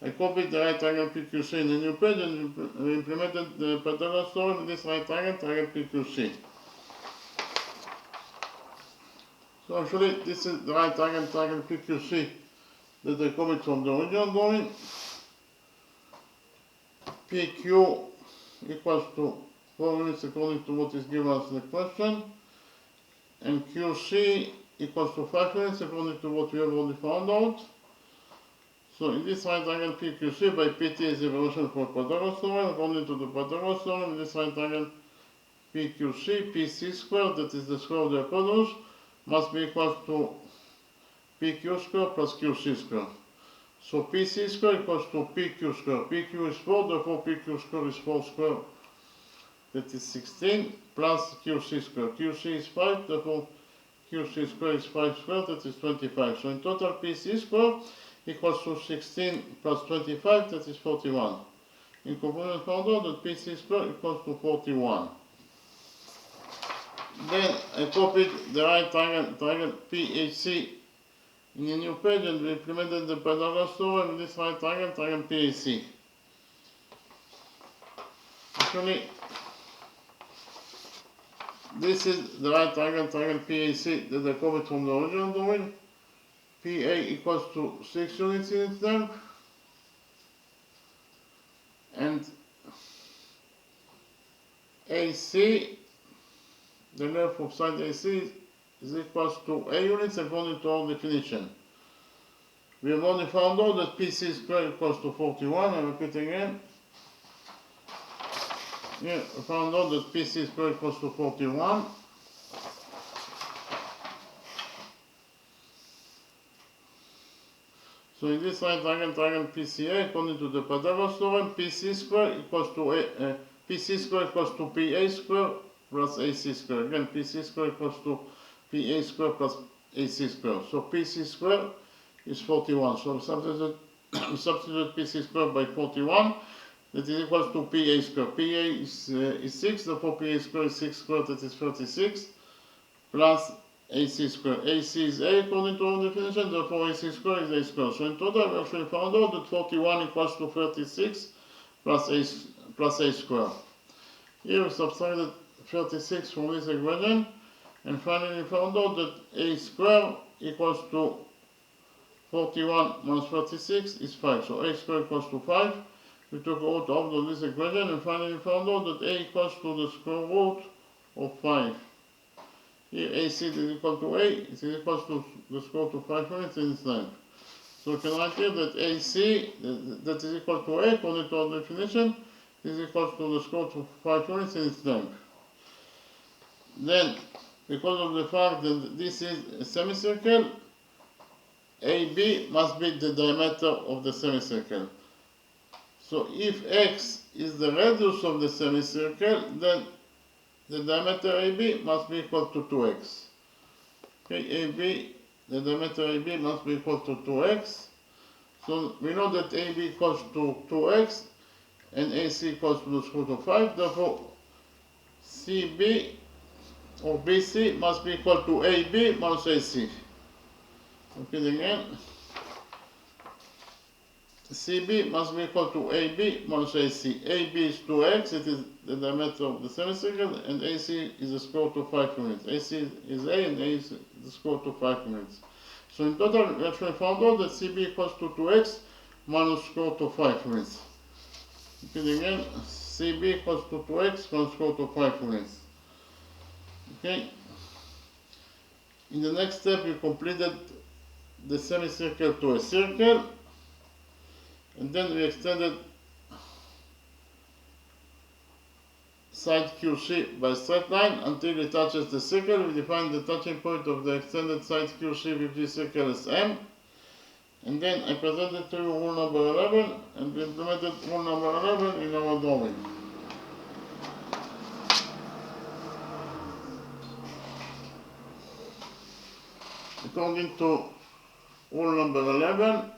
I copied the right triangle PQC in a new page and implemented the Pythagoras theorem in this right triangle PQC. So actually, this is the right triangle PQC that I copied from the original drawing. PQ equals to 4 units according to what is given us in the question, and QC equals to 5 units according to what we have already found out. So in this right triangle PQC, by PT is the evolution for Pythagoras theorem. According to the Pythagoras theorem, in this right triangle PQC, PC squared, that is the square of the hypotenuse, must be equal to PQ squared plus QC squared. So PC squared equals to PQ squared. PQ is 4, therefore PQ squared is 4 squared, that is 16, plus QC squared. QC is 5, therefore QC squared is 5 squared, that is 25. So in total, PC squared equals to 16 plus 25, that is 41. In conclusion, found out that PC squared equals to 41. Then I copied the right triangle PHC in a new page and we implemented the Pythagoras theorem in this right triangle PHC. Actually, this is the right triangle PAC that I copied from the original drawing. PA equals to 6 units in its length, and AC, the length of side AC, is equals to A units according to our definition. We have only found out that PC squared equals to 41. I repeat again. Yeah, I found out that PC squared equals to 41. So in this right triangle PCA, according to the Pythagoras theorem, PC squared equals to PC squared equals to PA squared plus AC squared. Again, PC squared equals to PA squared plus AC squared. So PC squared is 41. So substitute PC squared by 41. That is equals to PA squared. PA is 6, therefore PA squared is 6 squared, that is 36, plus AC squared. AC is A according to our definition, therefore AC squared is A squared. So in total, we actually found out that 41 equals to 36 plus A squared. Here we subtracted 36 from this equation, and finally we found out that A squared equals to 41 minus 36 is 5. So A squared equals to 5. We took out of this equation, and finally we found out that A equals to the square root of 5. Here AC is equal to A, it is equal to the square root of 5 units in its length. So we can write here that AC, that is equal to A according to our definition, is equal to the square root of 5 units in its length. Then, because of the fact that this is a semicircle, AB must be the diameter of the semicircle. So if X is the radius of the semicircle, then the diameter AB must be equal to 2x. Okay, AB, the diameter AB must be equal to 2x. So we know that AB equals to 2x and AC equals to the square root of 5. Therefore, CB or BC must be equal to AB minus AC. Repeat again. CB must be equal to AB minus AC. AB is 2x, it is the diameter of the semicircle, and AC is the square root of 5 units. AC is A and A is the square root of 5 units. So in total, we actually found out that CB equals to 2x minus square root of 5 units. Repeat again, CB equals to 2x minus square root of 5 units. Okay. In the next step, we completed the semicircle to a circle, and then we extended side QC by straight line until it touches the circle. We define the touching point of the extended side QC with this circle as M, And then I presented to you rule number 11, and we implemented rule number 11 in our drawing. According to rule number 11,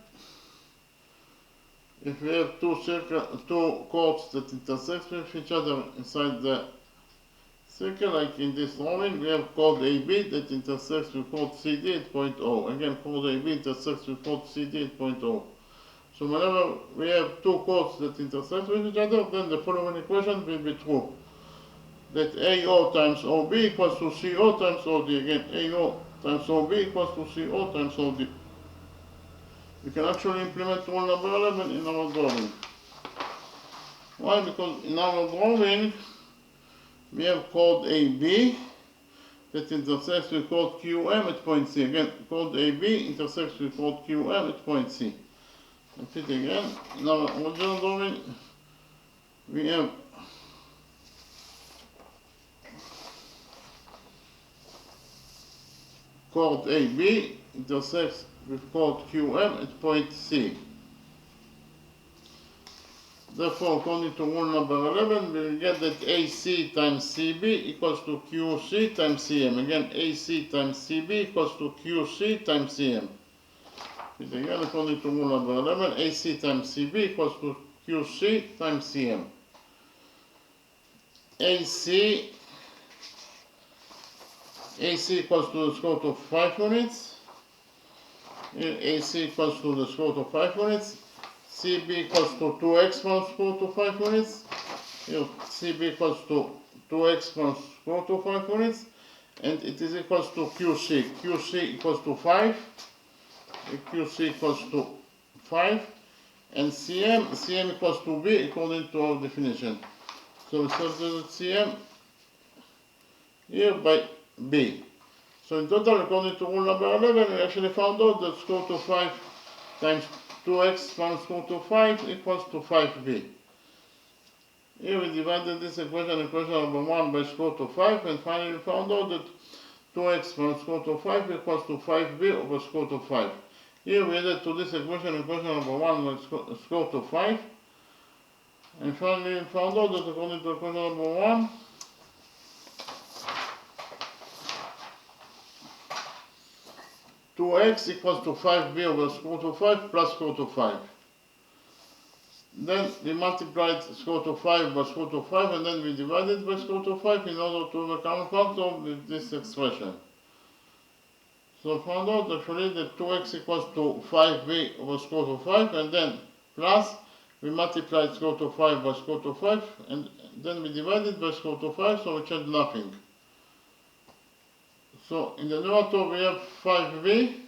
if we have two chords that intersect with each other inside the circle, like in this drawing, we have chord AB that intersects with chord CD at point O. Again, chord AB intersects with chord CD at point O. So whenever we have two chords that intersect with each other, then the following equation will be true. That AO times OB equals to CO times OD. Again, AO times OB equals to CO times OD. We can actually implement rule number 11 in our drawing. Why? Because in our drawing, we have chord AB that intersects with chord QM at point C. Again, chord AB intersects with chord QM at point C. Repeat again. In our original drawing, we have chord AB intersects with chord QM at point C. Therefore, according to rule number 11, we will get that AC times CB equals to QC times CM. Again, AC times CB equals to QC times CM. Again, according to rule number 11, AC times CB equals to QC times CM. AC equals to the square root of 5 units. Here, AC equals to the square root of 5 units. CB equals to 2x plus square root of 5 units. Here, CB equals to 2x plus square root of 5 units. And it is equals to QC. QC equals to 5. QC equals to 5. And CM equals to B according to our definition. So we substitute CM here by B. So in total, according to rule number 11, we actually found out that square root of 5 times 2x times square root of 5 equals to 5b. Here we divided this equation number 1 by square root of 5, and finally we found out that 2x times square root of 5 equals to 5b over square root of 5. Here we added to this equation number 1 by square root of 5, and finally we found out that according to equation number 1, x equals to 5b over square root of 5 plus square root of 5. Then we multiplied square root of 5 by square root of 5, and then we divided by square root of 5 in order to have a common factor with this expression. So I found out actually that 2x equals to 5b over square root of 5, and then plus we multiplied square root of 5 by square root of 5, and then we divided by square root of 5, so we change nothing. So in the numerator we have 5b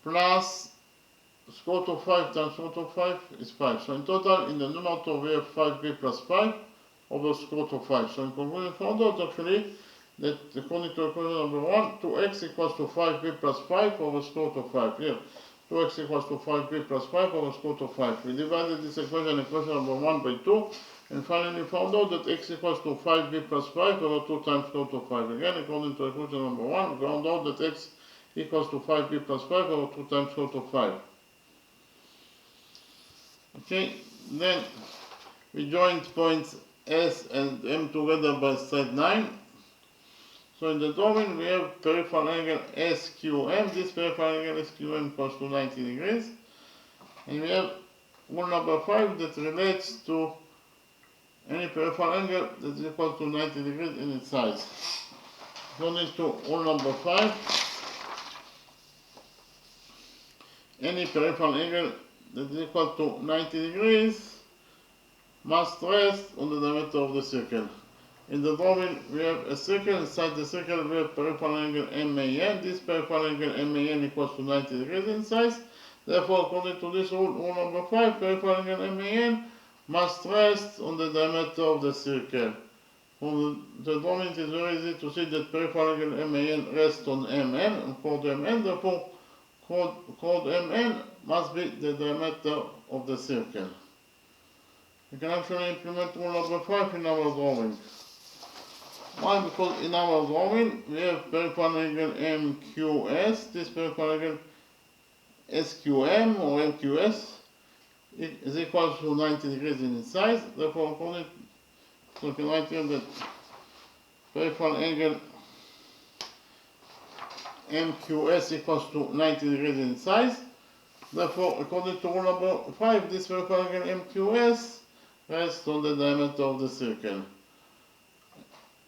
plus square root of 5 times square root of 5 is 5. So in total, in the numerator we have 5b plus 5 over square root of 5. So in conclusion, we found out actually that according to equation number 1, 2x equals to 5b plus 5 over square root of 5. Here, 2x equals to 5b plus 5 over square root of 5. We divided this equation number 1 by 2, and finally we found out that x equals to 5b plus 5 over 2 times square root of 5. Again, according to equation number 1, we found out that x equals to 5b plus 5 over 2 times square root of 5. Okay, then we joined points S and M together by straight line. So in the drawing we have peripheral angle SQM. This peripheral angle SQM equals to 90 degrees. And we have rule number 5 that relates to any peripheral angle that is equal to 90 degrees in its size. According to rule number 5, any peripheral angle that is equal to 90 degrees must rest on the diameter of the circle. In the drawing, we have a circle. Inside the circle, we have peripheral angle MAN. This peripheral angle MAN equals to 90 degrees in size. Therefore, according to this rule number 5, peripheral angle MAN must rest on the diameter of the circle. From the drawing, it is very easy to see that peripheral angle MAN rests on MN, and chord MN. Therefore, chord MN must be the diameter of the circle. We can actually implement rule number 5 in our drawing. Why? Because in our drawing we have peripheral angle MQS. This peripheral angle SQM or MQS is equal to 90 degrees in its size. Therefore, according to, we can write here that peripheral angle MQS equals to 90 degrees in size. Therefore, according to rule number 5, this peripheral angle MQS rests on the diameter of the circle.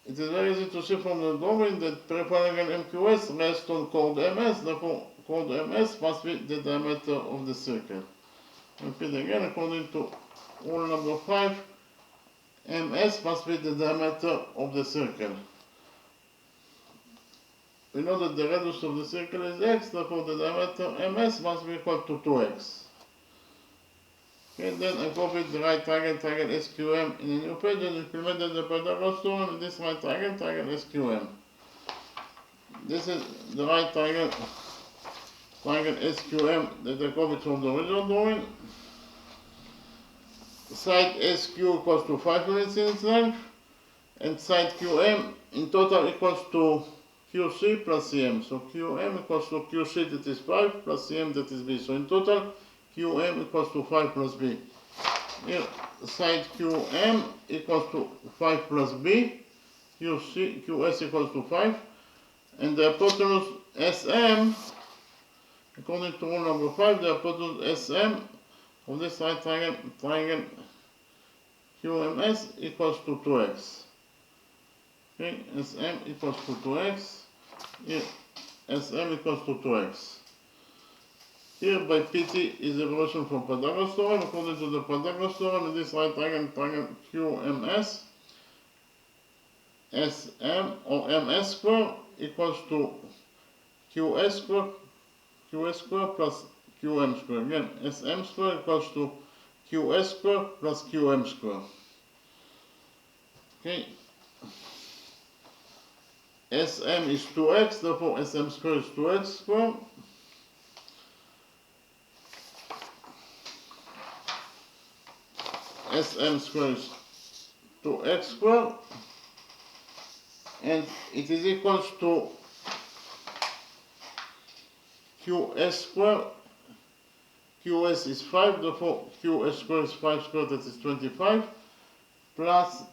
It is very easy to see from the drawing that peripheral angle MQS rests on chord MS. Therefore, chord MS must be the diameter of the circle. Repeat again, according to rule number 5, MS must be the diameter of the circle. We know that the radius of the circle is x, therefore the diameter MS must be equal to 2x. Okay, then I copied the right triangle SQM in a new page and implemented the Pythagoras theorem in this right triangle SQM. This is the right triangle SQM that I copied from the original drawing. Side SQ equals to 5 units in its length, and side QM in total equals to QC plus CM. So QM equals to QC, that is 5, plus CM, that is B. So in total, QM equals to 5 plus B. Here, side QM equals to 5 plus B. QS equals to 5. And the hypotenuse SM, according to rule number 5, the hypotenuse SM of this right triangle QMS equals to 2x. Okay, SM equals to 2x. Here, SM equals to 2x. Here, by PT is a evolution from Pythagoras theorem. According to the Pythagoras theorem, in this right triangle QMS, SM or MS square equals to QS square plus QM square. Again, SM square equals to QS square plus QM square. Okay. SM is 2x, therefore SM square is 2x square. SM square is 2x square. And it is equals to QS square. QS is 5, therefore QS square is 5 square, that is 25, plus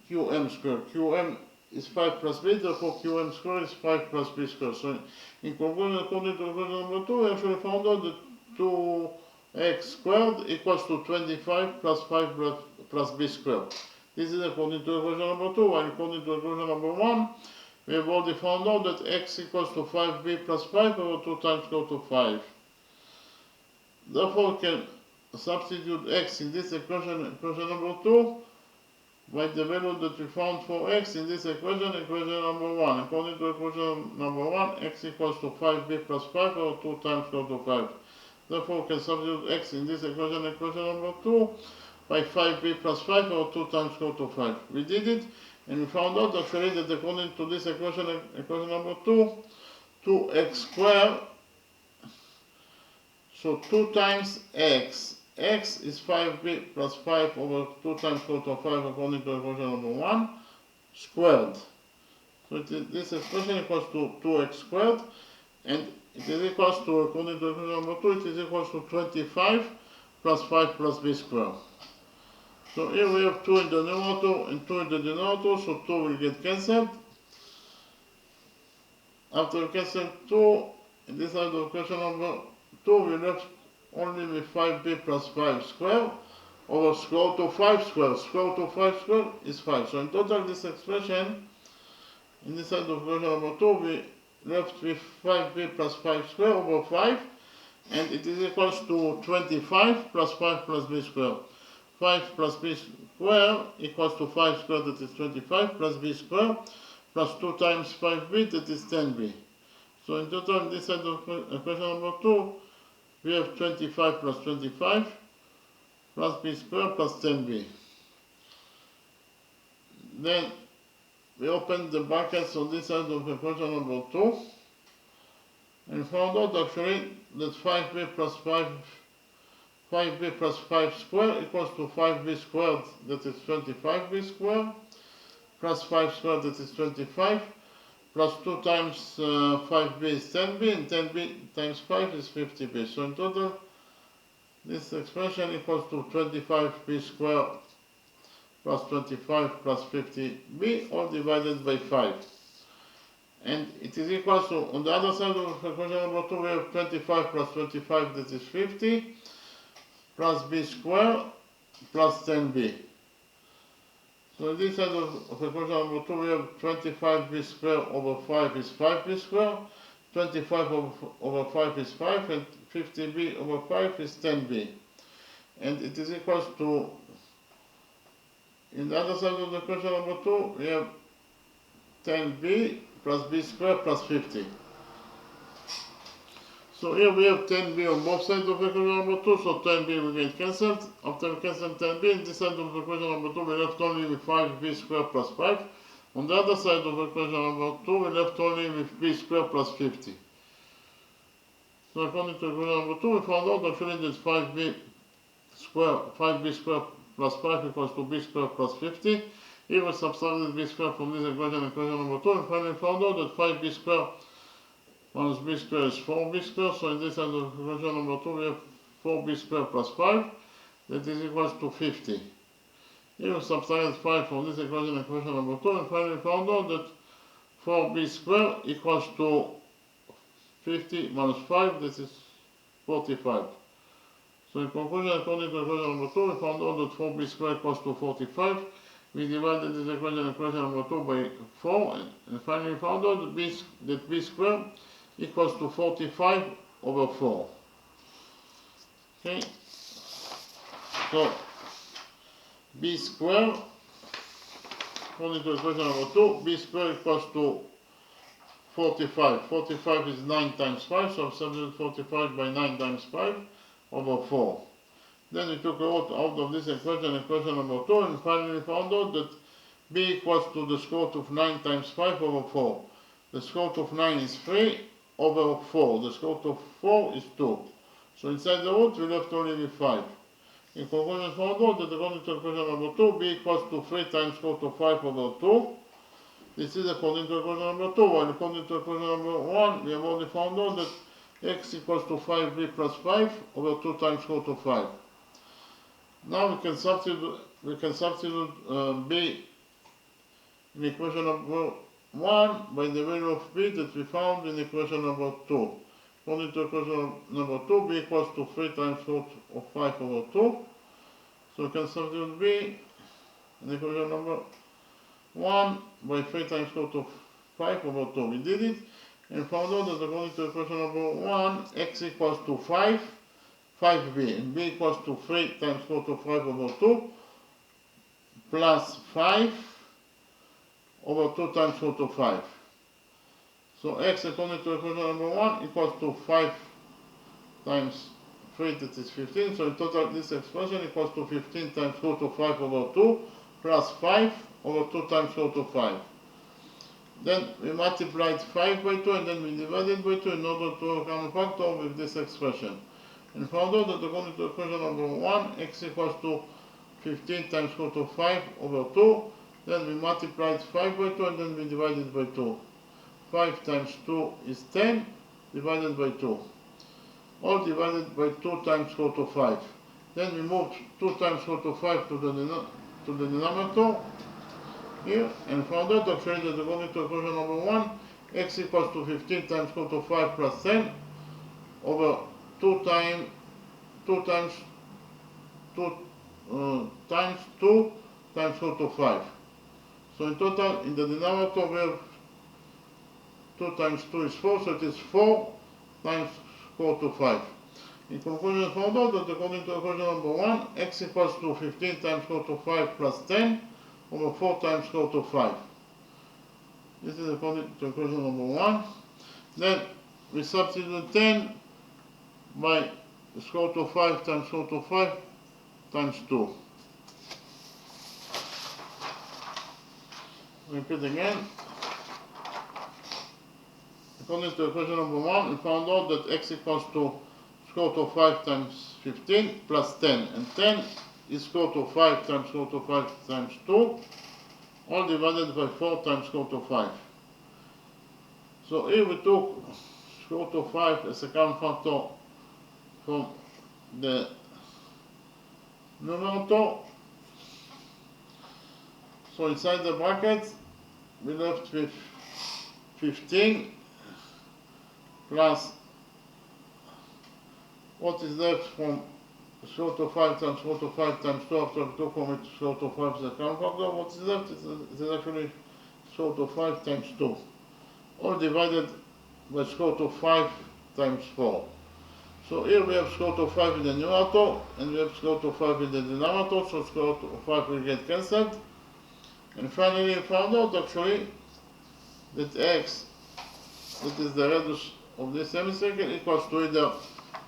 QM square. QM is 5 plus B, therefore QM square is 5 plus B square. So in conclusion, according to equation number 2, we actually found out that 2x squared equals to 25 plus 5 plus B squared. This is according to equation number 2, and according to equation number 1, we have already found out that x equals to 5b plus 5 over 2 times square root of 5. Therefore, we can substitute x in this equation number 2, by the value that we found for x in this equation number 1. According to equation number 1, x equals to 5b plus 5 over 2 times square root of 5. Therefore, we can substitute x in this equation number 2 by 5b plus 5 over 2 times square root of 5. We did it, and we found out actually that according to this equation number 2, 2x squared, so 2 times x. X is 5b plus 5 over 2 times square root of 5 according to equation number 1 squared. So this expression equals to 2x squared, and it is equals to, according to equation number 2, it is equals to 25 plus 5 plus b squared. So here we have 2 in the numerator and 2 in the denominator, so 2 will get cancelled. After we cancel 2, in this side of equation number 2, we left only with 5b plus 5 squared over square root of 5 squared. Square root of 5 squared is 5. So in total, this expression, in this side of equation number 2, we left with 5b plus 5 squared over 5, and it is equals to 25 plus 5 plus b squared. 5 plus b squared equals to 5 squared, that is 25, plus b squared, plus 2 times 5b, that is 10b. So in total, in this side of equation number 2, we have 25 plus 25, plus b squared, plus 10b. Then we open the brackets on this side of equation number 2, and found out actually that 5b plus 5 squared equals to 5b squared, that is 25b squared, plus 5 squared, that is 25, plus 2 times 5b is 10b, and 10b times 5 is 50b. So in total, this expression equals to 25b squared plus 25 plus 50b, all divided by 5. And it is equal to, on the other side of equation number 2, we have 25 plus 25, that is 50, plus b squared plus 10b. So on this side of equation number 2, we have 25b squared over 5 is 5b squared, 25 over 5 is 5, and 50b over 5 is 10b. And it is equal to, in the other side of the equation number 2, we have 10b plus b squared plus 50. So here we have 10b on both sides of equation number 2, so 10b will get cancelled. After we cancel 10b, in this side of equation number 2, we left only with 5b squared plus 5. On the other side of equation number 2, we left only with b squared plus 50. So according to equation number 2, we found out actually that 5b squared plus 5 equals to b squared plus 50. Here we subtracted b squared from this equation number 2, and finally found out that 5b squared minus b squared is 4b squared. So in this side of equation number 2, we have 4b squared plus 5, that is equals to 50. Here we subtracted 5 from this equation number 2, and finally found out that 4b squared equals to 50 minus 5, that is 45. So in conclusion, according to equation number 2, we found out that 4b squared equals to 45. We divided this equation number 2 by 4, and finally found out that b squared equals to 45 over 4. Okay, so b squared, according to equation number 2, b squared equals to 45. 45 is 9 times 5, so substitute 45 by 9 times 5 over 4. Then we took out of this equation number 2, and finally found out that b equals to the square root of 9 times 5 over 4. The square root of 9 is 3 over 4. The square root of 4 is 2. So inside the root, we left only with 5. In conclusion, found out that according to equation number 2, b equals to 3 times square root of 5 over 2. This is according to equation number 2, while according to equation number 1, we have already found out that x equals to 5b plus 5 over 2 times square root of 5. Now we can substitute b in equation number 1 by the value of b that we found in equation number 2. According to equation number 2, b equals to 3 times root of 5 over 2. So we can substitute b in equation number 1 by 3 times root of 5 over 2. We did it and found out that according to equation number 1, x equals to 5b, and b equals to 3 times root of 5 over 2 plus 5 over 2 times root of 5. So x according to equation number 1 equals to 5 times 3, that is 15. So in total this expression equals to 15 times root of 5 over 2 plus 5 over 2 times root of 5. Then we multiplied 5 by 2 and then we divided by 2 in order to overcome a factor with this expression. And found out that according to equation number 1, x equals to 15 times root of 5 over 2. Then we multiplied 5 by 2 and then we divided by 2. 5 times 2 is 10 divided by 2. All divided by 2 times root of 5. Then we moved 2 times root of 5 to the denominator here and found out actually that according to equation number 1, x equals to 15 times root of 5 plus 10 over 2 times 2 times root of 5. So in total, in the denominator we have 2 times 2 is 4, so it is 4 times square root of 5. In conclusion, found out that according to equation number 1, x equals to 15 times square root of 5 plus 10 over 4 times square root of 5. This is according to equation number 1. Then we substitute 10 by the square root of 5 times square root of 5 times 2. Repeat again. According to equation number 1, we found out that x equals to square root of 5 times 15 plus 10. And 10 is square root of 5 times square root of 5 times 2, all divided by 4 times square root of 5. So here we took square root of 5 as a common factor from the numerator. So inside the brackets we left with 15 plus what is left from square root of 5 times square root of 5 times 2 after we took from it square root of 5 as a common factor. What is left is actually square root of 5 times 2. All divided by square root of 5 times 4. So here we have square root of 5 in the numerator and we have square root of 5 in the denominator, so square root of 5 will get cancelled. And finally we found out actually that x, that is the radius of this semicircle, equals to either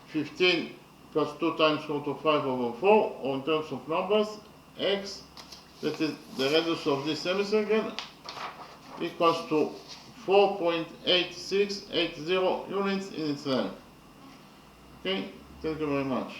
15 plus 2 times square root of 5 over 4, or in terms of numbers, x, that is the radius of this semicircle, equals to 4.8680 units in its length. Okay, thank you very much.